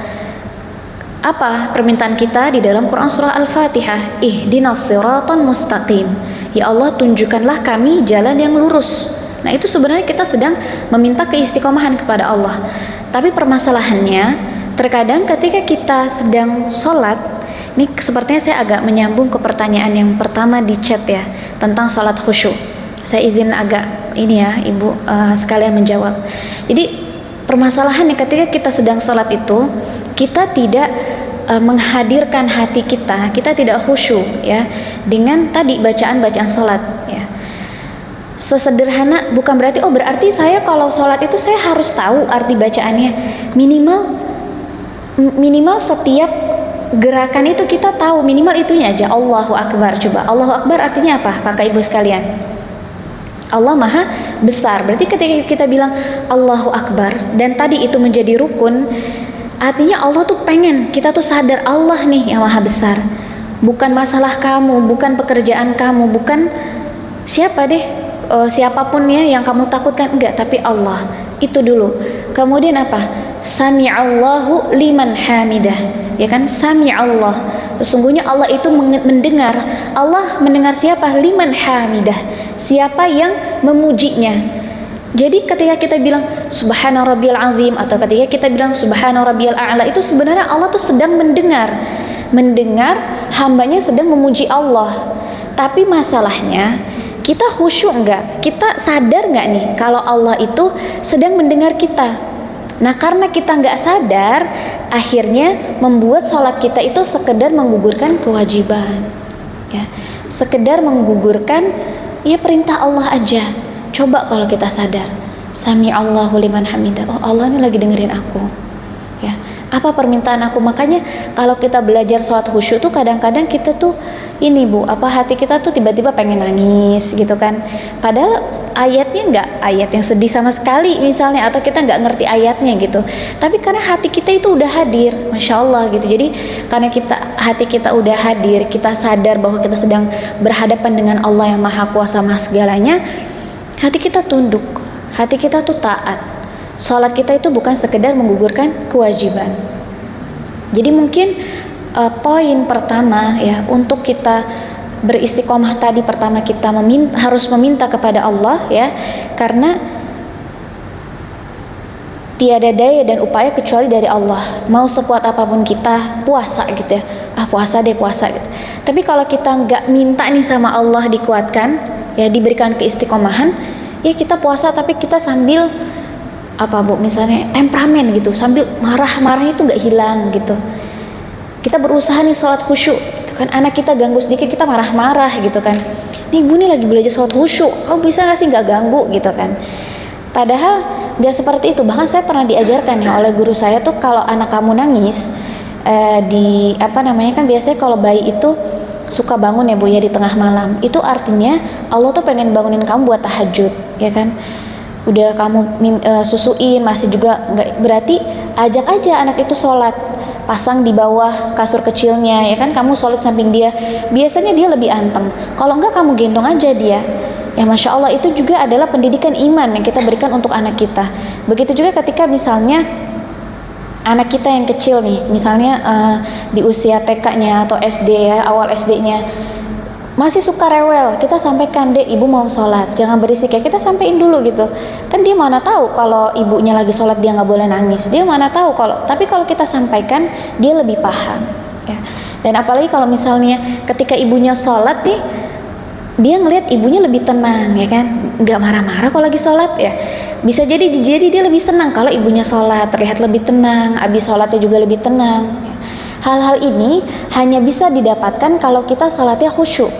Apa permintaan kita di dalam Quran surah Al-Fatihah? Ihdinas siratal mustaqim. Ya Allah, tunjukkanlah kami jalan yang lurus. Nah itu sebenarnya kita sedang meminta keistiqomahan kepada Allah. Tapi permasalahannya, terkadang ketika kita sedang sholat, ini sepertinya saya agak menyambung ke pertanyaan yang pertama di chat ya, tentang sholat khusyuk. Saya izin agak ini ya ibu sekalian menjawab. Jadi permasalahannya ketika kita sedang sholat itu, kita tidak menghadirkan hati kita tidak khusyuk ya dengan tadi bacaan sholat ya. Sesederhana, bukan berarti berarti saya kalau sholat itu saya harus tahu arti bacaannya. Minimal setiap gerakan itu kita tahu, minimal itunya aja. Allahu Akbar. Coba Allahu Akbar artinya apa kakak ibu sekalian? Allah Maha Besar. Berarti ketika kita bilang Allahu Akbar dan tadi itu menjadi rukun, artinya Allah tuh pengen kita tuh sadar Allah nih yang Maha Besar. Bukan masalah kamu, bukan pekerjaan kamu, bukan siapa deh, siapapun ya yang kamu takutkan, enggak, tapi Allah. Itu dulu. Kemudian apa? Sami'allahu liman hamidah. Ya kan? Sami'allah. Sesungguhnya Allah itu mendengar. Allah mendengar siapa? Liman hamidah. Siapa yang memujinya. Jadi ketika kita bilang subhana rabbiyal azim atau ketika kita bilang subhana rabbiyal a'la, itu sebenarnya Allah tuh sedang mendengar hambanya sedang memuji Allah. Tapi masalahnya kita khusyuk enggak? Kita sadar enggak nih kalau Allah itu sedang mendengar kita? Nah karena kita enggak sadar, akhirnya membuat sholat kita itu sekedar menggugurkan kewajiban ya, sekedar menggugurkan ya perintah Allah aja. Coba kalau kita sadar, Sami Allahu liman hamidah, oh Allah ini lagi dengerin aku ya, apa permintaan aku. Makanya kalau kita belajar sholat khusyuk tuh kadang-kadang kita tuh ini bu, hati kita tuh tiba-tiba pengen nangis gitu kan, padahal ayatnya nggak ayat yang sedih sama sekali misalnya, atau kita nggak ngerti ayatnya gitu, tapi karena hati kita itu udah hadir, Masya Allah gitu. Jadi karena hati kita udah hadir, kita sadar bahwa kita sedang berhadapan dengan Allah yang Maha Kuasa Maha segalanya, hati kita tunduk, hati kita tuh taat. Sholat kita itu bukan sekedar menggugurkan kewajiban. Jadi mungkin poin pertama ya untuk kita beristiqomah tadi, pertama kita harus meminta kepada Allah ya, karena tiada daya dan upaya kecuali dari Allah. Mau sekuat apapun kita puasa gitu ya, puasa gitu. Tapi kalau kita nggak minta nih sama Allah dikuatkan ya, diberikan keistiqomahan ya, kita puasa tapi kita sambil misalnya temperamen gitu, sambil marahnya itu nggak hilang gitu. Kita berusaha nih sholat khusyuk gitu kan, anak kita ganggu sedikit kita marah-marah gitu kan, nih gue nih lagi belajar sholat khusyuk, bisa nggak sih nggak ganggu gitu kan. Padahal nggak seperti itu. Bahkan saya pernah diajarkan ya oleh guru saya tuh, kalau anak kamu nangis kan biasanya kalau bayi itu suka bangun ya bu ya di tengah malam, itu artinya Allah tuh pengen bangunin kamu buat tahajud ya kan. Udah kamu susuin masih juga nggak, berarti ajak aja anak itu sholat, pasang di bawah kasur kecilnya ya kan, kamu sholat samping dia, biasanya dia lebih anteng. Kalau enggak kamu gendong aja dia ya, Masya Allah. Itu juga adalah pendidikan iman yang kita berikan untuk anak kita. Begitu juga ketika misalnya anak kita yang kecil nih, misalnya di usia TK-nya atau SD ya, awal SD-nya masih suka rewel, kita sampaikan, "Dek, ibu mau sholat, jangan berisik ya." Kita sampein dulu gitu. Kan dia mana tahu kalau ibunya lagi sholat dia nggak boleh nangis. Dia mana tahu tapi kalau kita sampaikan dia lebih paham. Ya. Dan apalagi kalau misalnya ketika ibunya sholat nih, dia ngelihat ibunya lebih tenang, ya kan, nggak marah-marah kalau lagi sholat ya. Bisa jadi dia lebih senang kalau ibunya sholat, terlihat lebih tenang, abis sholatnya juga lebih tenang. Hal-hal ini hanya bisa didapatkan kalau kita sholatnya khusyuk.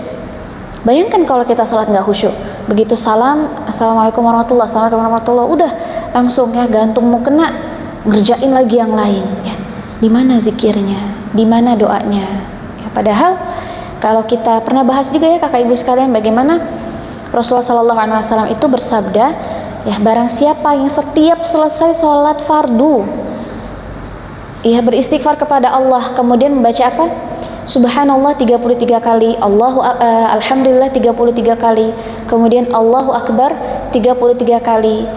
Bayangkan kalau kita sholat nggak khusyuk, begitu salam, assalamualaikum warahmatullahi wabarakatuh, udah langsung ya gantung mau kena, ngerjain lagi yang lain. Ya. Di mana zikirnya? Di mana doanya? Ya, padahal kalau kita pernah bahas juga ya kakak ibu sekalian, bagaimana Rasulullah SAW itu bersabda, ya barang siapa yang setiap selesai sholat fardu, ya beristighfar kepada Allah, kemudian membaca apa? Subhanallah 33 kali, Alhamdulillah 33 kali, kemudian Allahu Akbar 33 kali.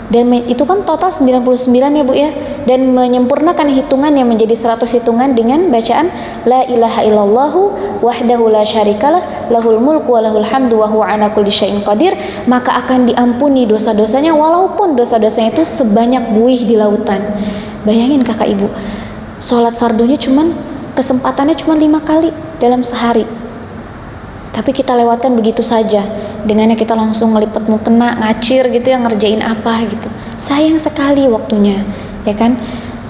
Dan itu kan total 99 ya Bu ya. Dan menyempurnakan hitungannya menjadi 100 hitungan dengan bacaan La ilaha illallahu wahdahu la syarikalah lahul mulku wa lahul hamdu wa huwa ala kulli syai'in qadir, maka akan diampuni dosa-dosanya walaupun dosa-dosanya itu sebanyak buih di lautan. Bayangin kakak ibu, sholat fardunya kesempatannya cuma 5 kali dalam sehari, tapi kita lewatkan begitu saja. Dengannya kita langsung ngelipet mukena, ngacir gitu ya, ngerjain apa gitu. Sayang sekali waktunya, ya kan?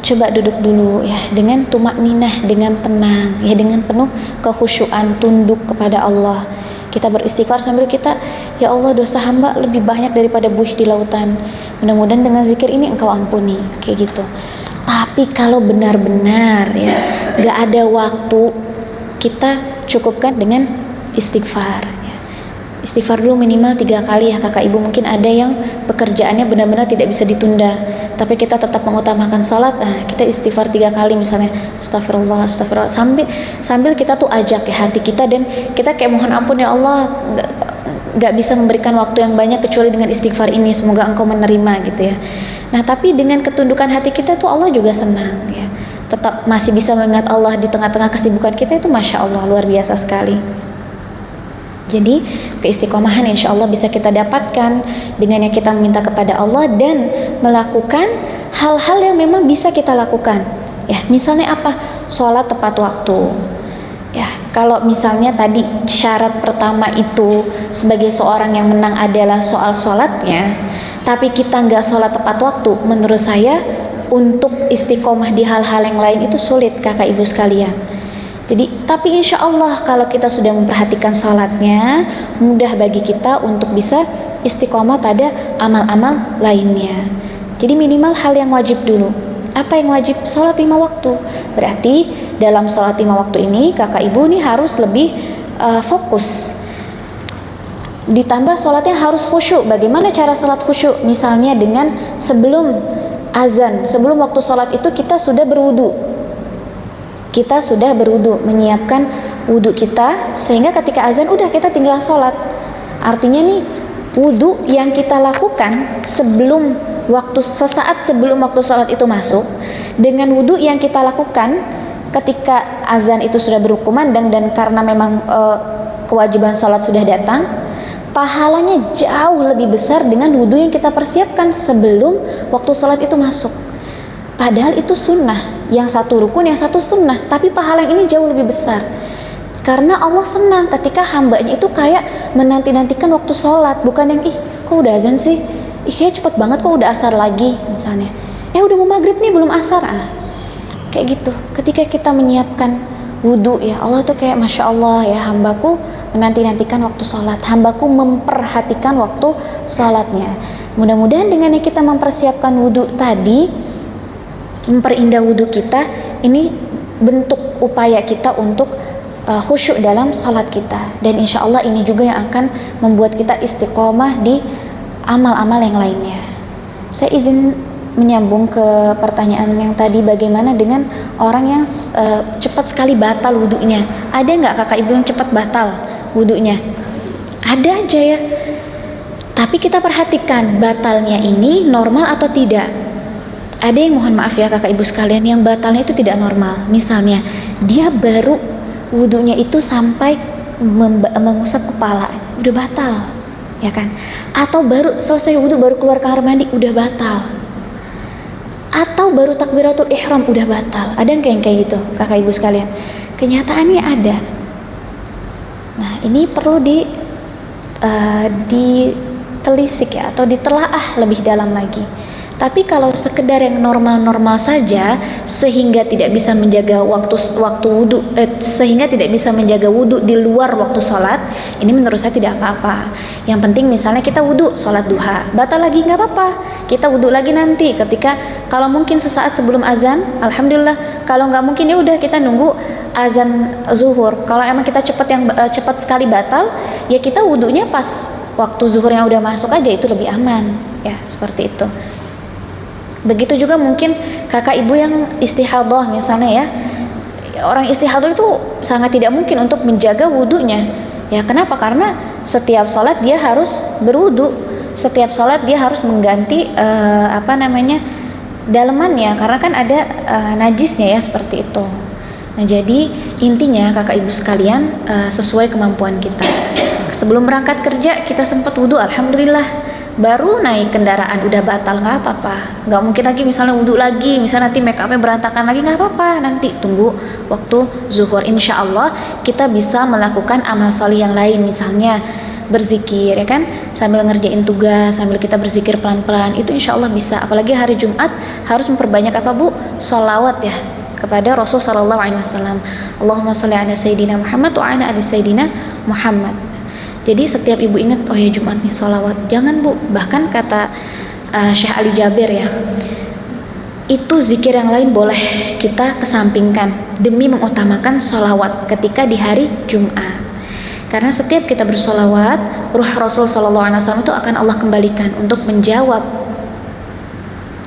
Coba duduk dulu ya dengan tumakninah, dengan tenang, ya dengan penuh kekhusyuan, tunduk kepada Allah. Kita beristighfar sambil kita, ya Allah dosa hamba lebih banyak daripada buih di lautan. Mudah-mudahan dengan zikir ini Engkau ampuni, kayak gitu. Tapi kalau benar-benar ya gak ada waktu, kita cukupkan dengan istighfar ya. Istighfar dulu minimal 3 kali ya kakak ibu. Mungkin ada yang pekerjaannya benar-benar tidak bisa ditunda, tapi kita tetap mengutamakan salat, nah kita istighfar 3 kali misalnya, astagfirullah, astagfirullah, sambil kita tuh ajak ya hati kita, dan kita kayak mohon ampun ya Allah, gak bisa memberikan waktu yang banyak kecuali dengan istighfar ini, semoga Engkau menerima gitu ya. Nah tapi dengan ketundukan hati kita tuh Allah juga senang ya, tetap masih bisa mengingat Allah di tengah-tengah kesibukan kita, itu Masya Allah luar biasa sekali. Jadi keistiqomahan insya Allah bisa kita dapatkan dengan yang kita meminta kepada Allah dan melakukan hal-hal yang memang bisa kita lakukan ya. Misalnya apa? Sholat tepat waktu ya. Kalau misalnya tadi syarat pertama itu sebagai seorang yang menang adalah soal sholatnya, tapi kita nggak sholat tepat waktu, menurut saya untuk istiqomah di hal-hal yang lain itu sulit kakak ibu sekalian. Jadi, tapi insya Allah kalau kita sudah memperhatikan salatnya, mudah bagi kita untuk bisa istiqomah pada amal-amal lainnya. Jadi minimal hal yang wajib dulu. Apa yang wajib? Salat 5 waktu. Berarti dalam salat 5 waktu ini kakak ibu nih harus lebih fokus. Ditambah salatnya harus khusyuk. Bagaimana cara salat khusyuk? Misalnya dengan sebelum azan, sebelum waktu salat itu kita sudah berwudu. Kita sudah berwudu, menyiapkan wudu kita, sehingga ketika azan udah kita tinggal sholat. Artinya nih wudu yang kita lakukan sebelum waktu, sesaat sebelum waktu sholat itu masuk, dengan wudu yang kita lakukan ketika azan itu sudah berkumandang dan karena memang kewajiban sholat sudah datang, pahalanya jauh lebih besar dengan wudu yang kita persiapkan sebelum waktu sholat itu masuk. Padahal itu sunnah, yang satu rukun, yang satu sunnah, tapi pahala yang ini jauh lebih besar. Karena Allah senang ketika hambanya itu kayak menanti-nantikan waktu sholat, bukan yang kok udah azan sih, kayak cepet banget kok udah asar lagi misalnya. Udah mau maghrib nih belum asar, kayak gitu. Ketika kita menyiapkan wudu ya, Allah tuh kayak Masya Allah ya, hambaku menanti-nantikan waktu sholat, hambaku memperhatikan waktu sholatnya. Mudah-mudahan dengan yang kita mempersiapkan wudu tadi, memperindah wudhu kita, ini bentuk upaya kita untuk khusyuk dalam salat kita, dan insya Allah ini juga yang akan membuat kita istiqomah di amal-amal yang lainnya. Saya izin menyambung ke pertanyaan yang tadi, bagaimana dengan orang yang cepat sekali batal wudhunya? Ada nggak kakak ibu yang cepat batal wudhunya? Ada aja ya, tapi kita perhatikan batalnya ini normal atau tidak. ada yang mohon maaf ya kakak ibu sekalian, yang batalnya itu tidak normal. Misalnya dia baru wudunya itu sampai mengusap kepala, udah batal, ya kan? Atau baru selesai wudu, baru keluar kamar mandi, udah batal. Atau baru takbiratul ihram, udah batal. Ada yang kayak gitu kakak ibu sekalian? Kenyataannya ada. Nah ini perlu ditelisik ya, atau ditelaah lebih dalam lagi. Tapi kalau sekedar yang normal-normal saja sehingga tidak bisa menjaga waktu wudu, sehingga tidak bisa menjaga wudu di luar waktu sholat, ini menurut saya tidak apa-apa. Yang penting misalnya kita wudu sholat duha, batal lagi nggak apa-apa. Kita wudu lagi nanti ketika, kalau mungkin sesaat sebelum azan, alhamdulillah. Kalau nggak mungkin ya udah kita nunggu azan zuhur. Kalau emang kita cepat sekali batal, ya kita wudunya pas waktu zuhur yang udah masuk aja, itu lebih aman ya, seperti itu. Begitu juga mungkin kakak ibu yang istihadah misalnya ya, orang istihadah itu sangat tidak mungkin untuk menjaga wudunya ya. Kenapa? Karena setiap sholat dia harus berwudu, setiap sholat dia harus mengganti dalemannya, karena kan ada najisnya ya, seperti itu. Nah jadi intinya kakak ibu sekalian, sesuai kemampuan kita. Sebelum berangkat kerja kita sempat wudu, alhamdulillah. Baru naik kendaraan udah batal, nggak apa-apa. Nggak mungkin lagi misalnya wudu lagi, misalnya nanti make upnya berantakan lagi, nggak apa-apa. Nanti tunggu waktu zuhur, insya Allah kita bisa melakukan amal sholih yang lain, misalnya berzikir ya kan, sambil ngerjain tugas, sambil kita berzikir pelan-pelan, itu insya Allah bisa. Apalagi hari Jumat harus memperbanyak apa bu? Sholawat ya kepada Rasul Sallallahu Alaihi Wasallam. Allahumma sholli ala Sayyidina Muhammad wa ala ali Sayyidina Muhammad. Jadi setiap ibu ingat, oh ya Jumat nih sholawat. Jangan bu, bahkan kata Syekh Ali Jabir ya, itu zikir yang lain boleh kita kesampingkan demi mengutamakan sholawat ketika di hari Jumat. Karena setiap kita bersolawat, ruh Rasul Sallallahu Alaihi Wasallam itu akan Allah kembalikan untuk menjawab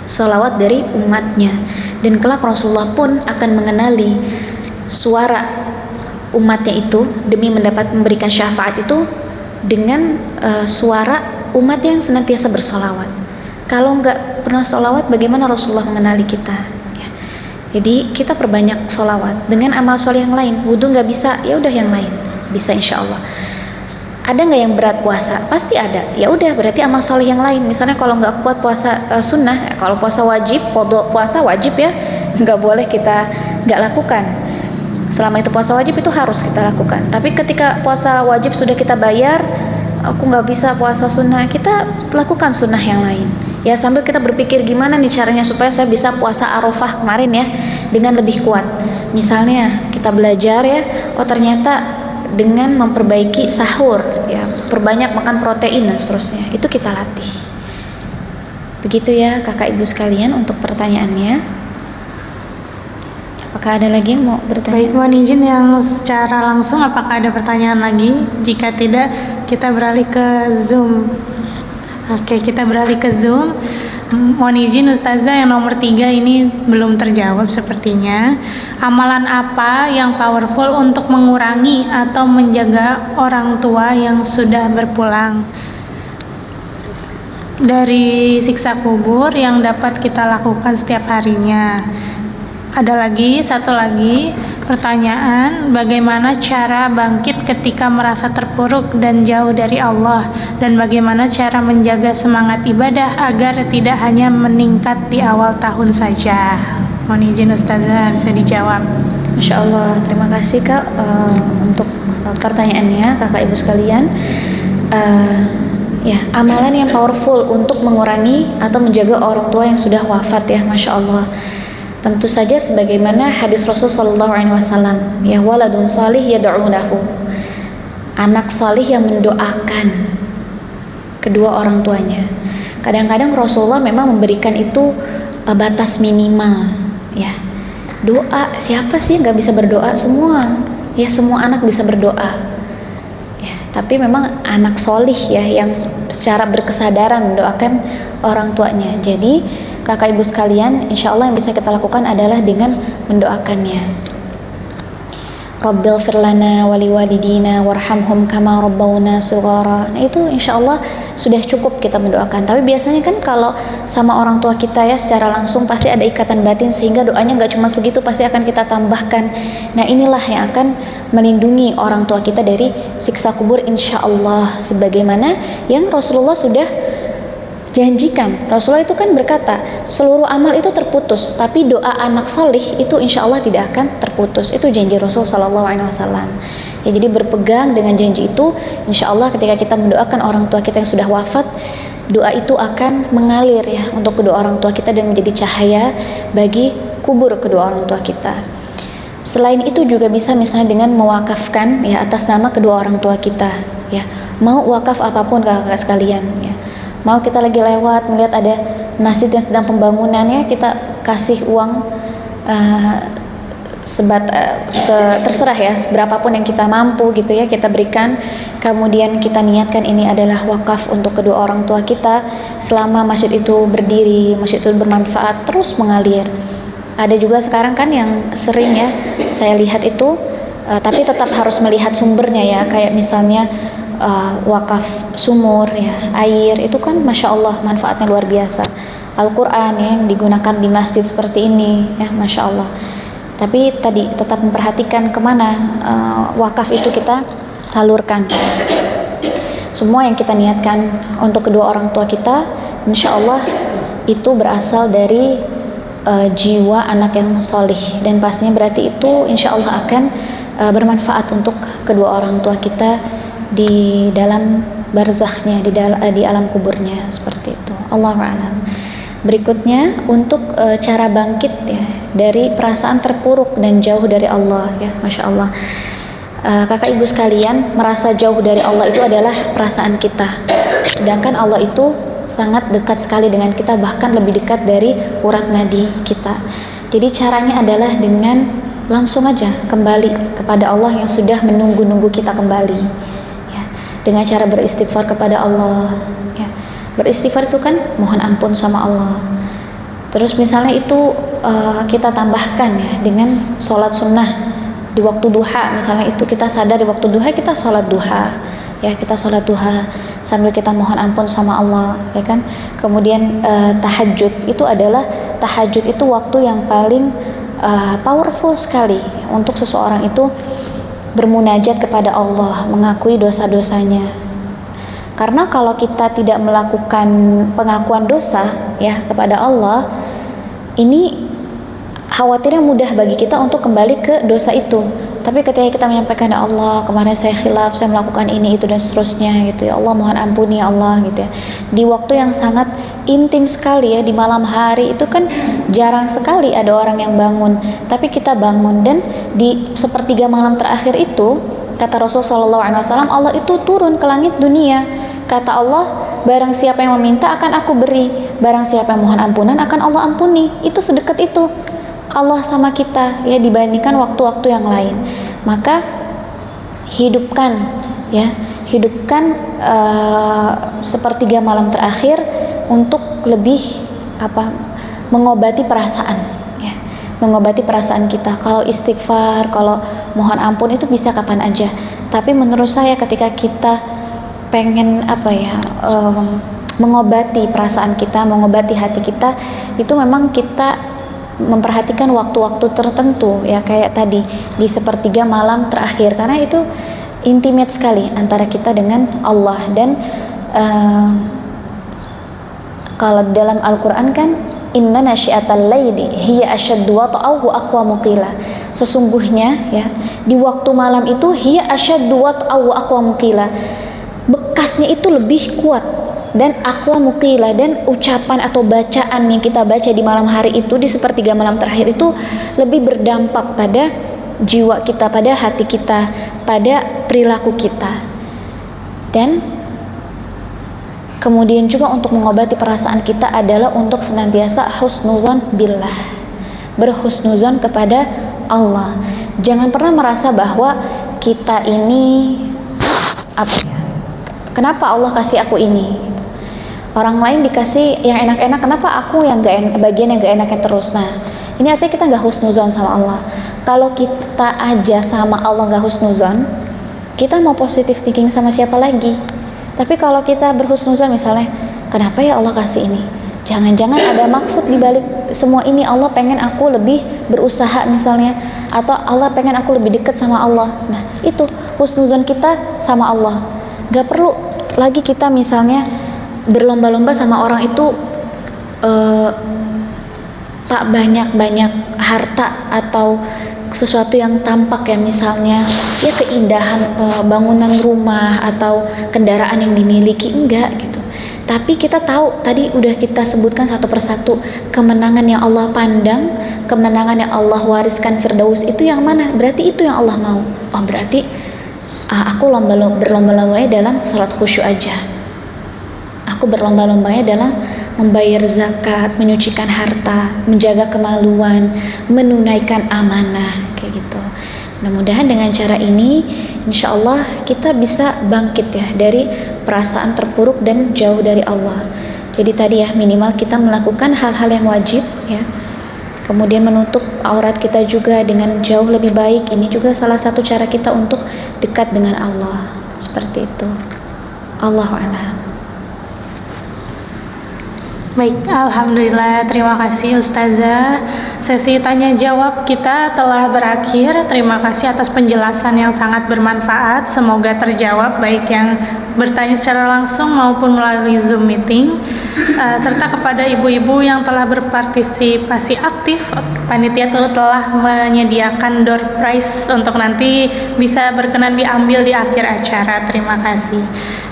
sholawat dari umatnya. Dan kelak Rasulullah pun akan mengenali suara umatnya itu demi memberikan syafaat itu dengan suara umat yang senantiasa bersolawat. Kalau nggak pernah solawat, bagaimana Rasulullah mengenali kita ya. Jadi kita perbanyak solawat dengan amal soleh yang lain. Wudu nggak bisa, ya udah yang lain bisa insya Allah. Ada nggak yang berat puasa? Pasti ada. Ya udah, berarti amal soleh yang lain. Misalnya kalau nggak kuat puasa sunnah, kalau puasa wajib, puasa wajib ya, nggak boleh kita nggak lakukan. Selama itu puasa wajib itu harus kita lakukan. Tapi ketika puasa wajib sudah kita bayar, aku nggak bisa puasa sunnah, kita lakukan sunnah yang lain. Ya sambil kita berpikir gimana nih caranya supaya saya bisa puasa Arafah kemarin ya dengan lebih kuat. Misalnya kita belajar ya, oh ternyata dengan memperbaiki sahur ya, perbanyak makan protein dan seterusnya, itu kita latih. Begitu ya kakak ibu sekalian untuk pertanyaannya. Apakah ada lagi yang mau bertanya?
Baik, mohon izin yang secara langsung, apakah ada pertanyaan lagi? Jika tidak, kita beralih ke Zoom. Oke, kita beralih ke Zoom. Mohon izin Ustazah, yang nomor 3 ini belum terjawab sepertinya. Amalan apa yang powerful untuk mengurangi atau menjaga orang tua yang sudah berpulang dari siksa kubur yang dapat kita lakukan setiap harinya? Ada satu lagi pertanyaan, bagaimana cara bangkit ketika merasa terpuruk dan jauh dari Allah, dan bagaimana cara menjaga semangat ibadah agar tidak hanya meningkat di awal tahun saja? Mohon izin Ustazah bisa dijawab.
Masya Allah, terima kasih Kak untuk pertanyaannya kakak ibu sekalian. Ya, amalan yang powerful untuk mengurangi atau menjaga orang tua yang sudah wafat ya, Masya Allah. Tentu saja sebagaimana hadis Rasul Sallallahu Alaihi Wasallam, ya waladun salih yad'unahu, anak salih yang mendoakan kedua orang tuanya. Kadang-kadang Rasulullah memang memberikan itu batas minimal, ya. Doa, siapa sih nggak bisa berdoa? Semua, ya semua anak bisa berdoa. Ya, tapi memang anak solih ya yang secara berkesadaran mendoakan orang tuanya. Jadi kakak ibu sekalian, insya Allah yang bisa kita lakukan adalah dengan mendoakannya. Rabbil firlana wali walidina warhamhum kama rabbawna shighara. Nah itu insya Allah sudah cukup kita mendoakan. Tapi biasanya kan kalau sama orang tua kita ya secara langsung pasti ada ikatan batin sehingga doanya nggak cuma segitu, pasti akan kita tambahkan. Nah inilah yang akan melindungi orang tua kita dari siksa kubur insya Allah, sebagaimana yang Rasulullah sudah janjikan. Rasulullah itu kan berkata seluruh amal itu terputus, tapi doa anak salih itu insya Allah tidak akan terputus. Itu janji Rasul Sallallahu Alaihi Wasallam. Ya, jadi berpegang dengan janji itu, insya Allah ketika kita mendoakan orang tua kita yang sudah wafat, doa itu akan mengalir ya untuk kedua orang tua kita dan menjadi cahaya bagi kubur kedua orang tua kita. Selain itu juga bisa misalnya dengan mewakafkan ya atas nama kedua orang tua kita ya. Mau wakaf apapun kakak sekalian ya. Mau kita lagi lewat melihat ada masjid yang sedang pembangunan ya, kita kasih uang terserah ya, berapapun yang kita mampu gitu ya, kita berikan. Kemudian kita niatkan ini adalah wakaf untuk kedua orang tua kita. Selama masjid itu berdiri, masjid itu bermanfaat, terus mengalir. Ada juga sekarang kan yang sering ya saya lihat itu, tapi tetap harus melihat sumbernya ya, kayak misalnya wakaf sumur ya, air itu kan masya Allah manfaatnya luar biasa. Al-Quran ya, yang digunakan di masjid seperti ini ya, masya Allah. Tapi tadi tetap memperhatikan kemana wakaf itu kita salurkan. Semua yang kita niatkan untuk kedua orang tua kita, insya Allah itu berasal dari jiwa anak yang solih, dan pastinya berarti itu insya Allah akan bermanfaat untuk kedua orang tua kita di dalam barzakhnya, di alam kuburnya, seperti itu. Allahu a'lam. Berikutnya untuk cara bangkit ya dari perasaan terpuruk dan jauh dari Allah ya, masya Allah. Kakak ibu sekalian, merasa jauh dari Allah itu adalah perasaan kita, sedangkan Allah itu sangat dekat sekali dengan kita, bahkan lebih dekat dari urat nadi kita. Jadi caranya adalah dengan langsung aja kembali kepada Allah yang sudah menunggu-nunggu kita kembali. Dengan cara beristighfar kepada Allah ya. Beristighfar itu kan mohon ampun sama Allah. Terus misalnya itu kita tambahkan ya dengan sholat sunnah di waktu duha. Misalnya itu kita sadar di waktu duha kita sholat duha ya, kita sholat duha sambil kita mohon ampun sama Allah ya kan. Kemudian tahajud itu adalah, tahajud itu waktu yang paling powerful sekali untuk seseorang itu bermunajat kepada Allah, mengakui dosa-dosanya. Karena kalau kita tidak melakukan pengakuan dosa ya kepada Allah, ini khawatirnya mudah bagi kita untuk kembali ke dosa itu. Tapi ketika kita menyampaikan, ya Allah kemarin saya khilaf, saya melakukan ini itu dan seterusnya gitu ya Allah, mohon ampuni ya Allah gitu ya, di waktu yang sangat intim sekali ya, di malam hari itu kan jarang sekali ada orang yang bangun, tapi kita bangun. Dan di sepertiga malam terakhir itu kata Rasulullah SAW, Allah itu turun ke langit dunia. Kata Allah, barang siapa yang meminta akan aku beri, barang siapa yang mohon ampunan akan Allah ampuni. Itu sedekat itu Allah sama kita ya, dibandingkan waktu-waktu yang lain. Maka hidupkan sepertiga malam terakhir untuk lebih mengobati perasaan ya, mengobati perasaan kita. Kalau istighfar, kalau mohon ampun itu bisa kapan aja. Tapi menurut saya ketika kita pengen mengobati perasaan kita, mengobati hati kita, itu memang kita memperhatikan waktu-waktu tertentu ya, kayak tadi di sepertiga malam terakhir, karena itu intimate sekali antara kita dengan Allah. Dan kalau dalam Al-Quran kan, inna nasyiatal laili hiya asyaddu wata'ahu aqwamu qila, sesungguhnya ya di waktu malam itu hiya asyaddu wata'ahu aqwamu qila, bekasnya itu lebih kuat dan aqwamu qila, dan ucapan atau bacaan yang kita baca di malam hari itu, di sepertiga malam terakhir itu lebih berdampak pada jiwa kita, pada hati kita, pada perilaku kita. Dan kemudian juga untuk mengobati perasaan kita adalah untuk senantiasa husnuzon billah, berhusnuzon kepada Allah. Jangan pernah merasa bahwa kita ini kenapa Allah kasih aku ini, orang lain dikasih yang enak-enak, kenapa aku yang bagian yang gak enaknya terus. Nah Ini artinya kita nggak husnuzon sama Allah. Kalau kita aja sama Allah nggak husnuzon, kita mau positive thinking sama siapa lagi? Tapi kalau kita berhusnuzon misalnya, kenapa ya Allah kasih ini? Jangan-jangan ada maksud di balik semua ini. Allah pengen aku lebih berusaha misalnya, atau Allah pengen aku lebih dekat sama Allah. Nah, itu husnuzon kita sama Allah. Gak perlu lagi kita misalnya berlomba-lomba sama orang itu tak banyak harta atau sesuatu yang tampak ya, misalnya ya keindahan bangunan rumah atau kendaraan yang dimiliki, enggak gitu. Tapi kita tahu, tadi udah kita sebutkan satu persatu, kemenangan yang Allah pandang, kemenangan yang Allah wariskan Firdaus itu yang mana? Berarti itu yang Allah mau. Oh berarti aku berlomba-lombanya dalam sholat khusyuk aja. Aku berlomba-lombanya dalam membayar zakat, menyucikan harta, menjaga kemaluan, menunaikan amanah, kayak gitu. Mudah-mudahan dengan cara ini, insya Allah kita bisa bangkit ya dari perasaan terpuruk dan jauh dari Allah. Jadi tadi ya, minimal kita melakukan hal-hal yang wajib ya. Kemudian menutup aurat kita juga dengan jauh lebih baik. Ini juga salah satu cara kita untuk dekat dengan Allah. Seperti itu. Allahu a'lam.
Baik, Alhamdulillah, terima kasih Ustazah. Sesi tanya jawab kita telah berakhir. Terima kasih atas penjelasan yang sangat bermanfaat. Semoga terjawab baik yang bertanya secara langsung maupun melalui Zoom meeting. Serta kepada ibu-ibu yang telah berpartisipasi aktif, panitia telah menyediakan door prize untuk nanti bisa berkenan diambil di akhir acara. Terima kasih.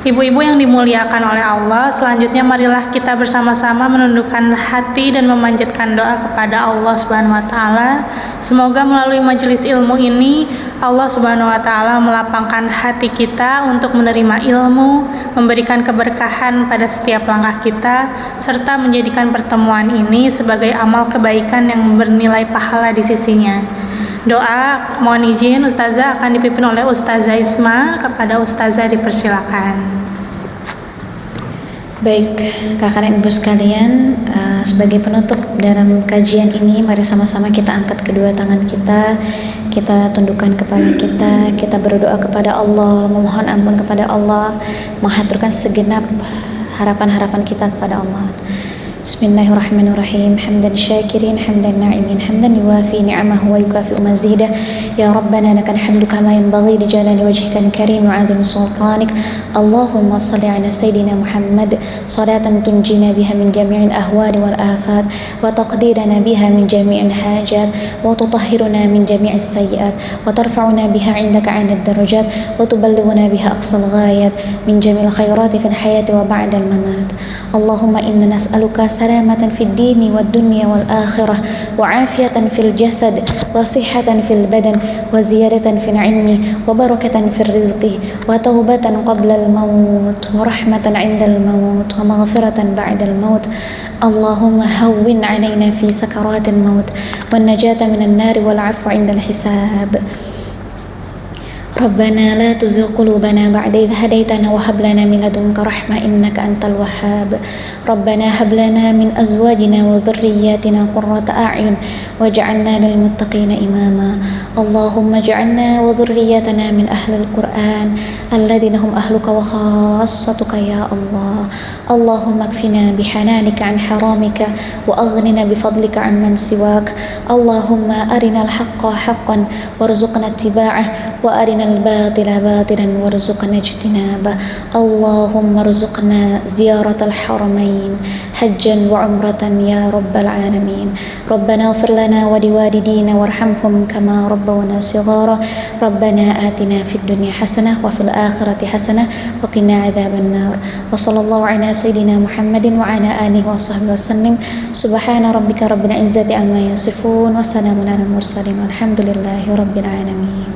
Ibu-ibu yang dimuliakan oleh Allah, selanjutnya marilah kita bersama-sama menundukkan hati dan memanjatkan doa kepada Allah Subhanahu wa taala. Semoga melalui majelis ilmu ini Allah Subhanahu wa taala melapangkan hati kita untuk menerima ilmu, memberikan keberkahan pada setiap langkah kita, serta menjadikan pertemuan ini sebagai amal kebaikan yang bernilai pahala di sisinya. Doa mohon izin Ustazah akan dipimpin oleh Ustazah Isma. Kepada Ustazah dipersilakan.
Baik, kakak dan ibu sekalian, sebagai penutup dalam kajian ini, mari sama-sama kita angkat kedua tangan kita tundukkan kepala kita berdoa kepada Allah, memohon ampun kepada Allah, menghaturkan segenap harapan-harapan kita kepada Allah. Bismillahirrahmanirrahim. Hamdan syakirin, hamdan na'imin, hamdan yuwafi ni'amahu wa yukafi'u mazidah. Ya Rabbana lakal hamdu kama yanbaghi li jalali wajhikal karim wa 'azimi sultanik. Allahumma shalli ala sayyidina Muhammad salatan tunjina biha min jami'il ahwali wal afat wa taqdirana biha min jami'il hajat wa tutahhiruna min jami'is sayyi'at wa tarfa'una biha 'indaka 'alad darajat wa tuballighuna biha aqsal ghayat min jami'il khairati fil hayati wa ba'dal mamat. Allahumma inna nas'aluka salamatan fid dini wad dunya wal akhirah wa afiyatan fil jasad wa sihhatan fil badan wa ziyadatan fil ilmi wa barakatan fil rizqi wa taubatan qabla al maut wa rahmatan 'inda al maut wa maghfiratan ba'da al maut. Allahumma hawwin 'alaina fi sakaratil maut wan najata minan nar wal 'afwa 'inda al hisab. Rabbana la tuzigh qulubana ba'da idh hadaytana wa hab lana min ladunka rahmah innaka antal wahhab. Rabbana hab lana min azwajina wa dhurriyyatina qurrata a'yun waj'alna lil muttaqina imama. Allahumma ij'alna wa dhurriyyatana min ahlil Qur'an alladhina hum ahluka wa khassatuka ya Allah. Allahumma kfina bihananika an haramika wa aghnina bifadlika amman siwak. Allahumma arinal haqqa haqqan warzuqna ittiba'ah wa arinal الباطل باطلا وارزقنا اجتنابه. اللهم ارزقنا زيارة الحرمين حجا وعمرة يا رب العالمين. ربنا اغفر لنا ولوالدينا وارحمهم كما ربونا صغارا. ربنا آتنا في الدنيا حسنة وفي الآخرة حسنة وقنا عذاب النار. وصلى الله على سيدنا محمد وعلى آله وصحبه وسلم. سبحان ربك رب العزة عما يصفون وسلام على المرسلين والحمد لله رب العالمين.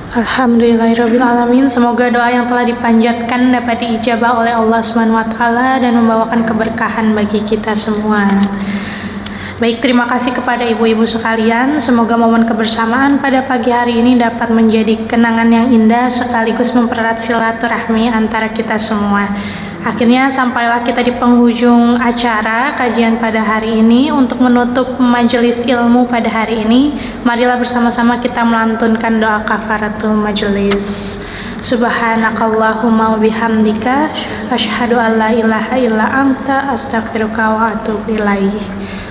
Alhamdulillahirrabbilalamin. Semoga doa yang telah dipanjatkan dapat diijabah oleh Allah Subhanahu wa taala dan membawakan keberkahan bagi kita semua. Baik, terima kasih kepada ibu-ibu sekalian. Semoga momen kebersamaan pada pagi hari ini dapat menjadi kenangan yang indah sekaligus mempererat silaturahmi antara kita semua. Akhirnya sampailah kita di penghujung acara kajian pada hari ini. Untuk menutup majelis ilmu pada hari ini, marilah bersama-sama kita melantunkan doa kafaratul majelis. Subhanakallahumma wa bihamdika asyhadu an la ilaha illa anta astaghfiruka wa atubu ilaih.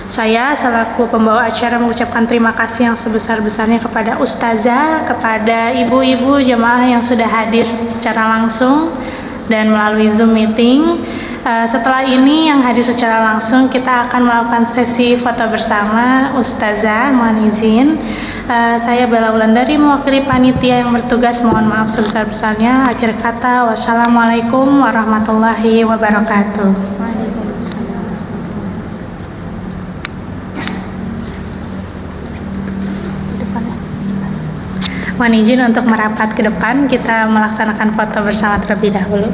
Saya selaku pembawa acara mengucapkan terima kasih yang sebesar-besarnya kepada ustazah, kepada ibu-ibu jemaah yang sudah hadir secara langsung dan melalui Zoom meeting. Setelah ini yang hadir secara langsung, kita akan melakukan sesi foto bersama. Ustazah, mohon izin. Saya Bella Wulandari mewakili panitia yang bertugas, mohon maaf sebesar-besarnya. Akhir kata, wassalamualaikum warahmatullahi wabarakatuh. Mohon izin untuk merapat ke depan, kita melaksanakan foto bersama terlebih dahulu.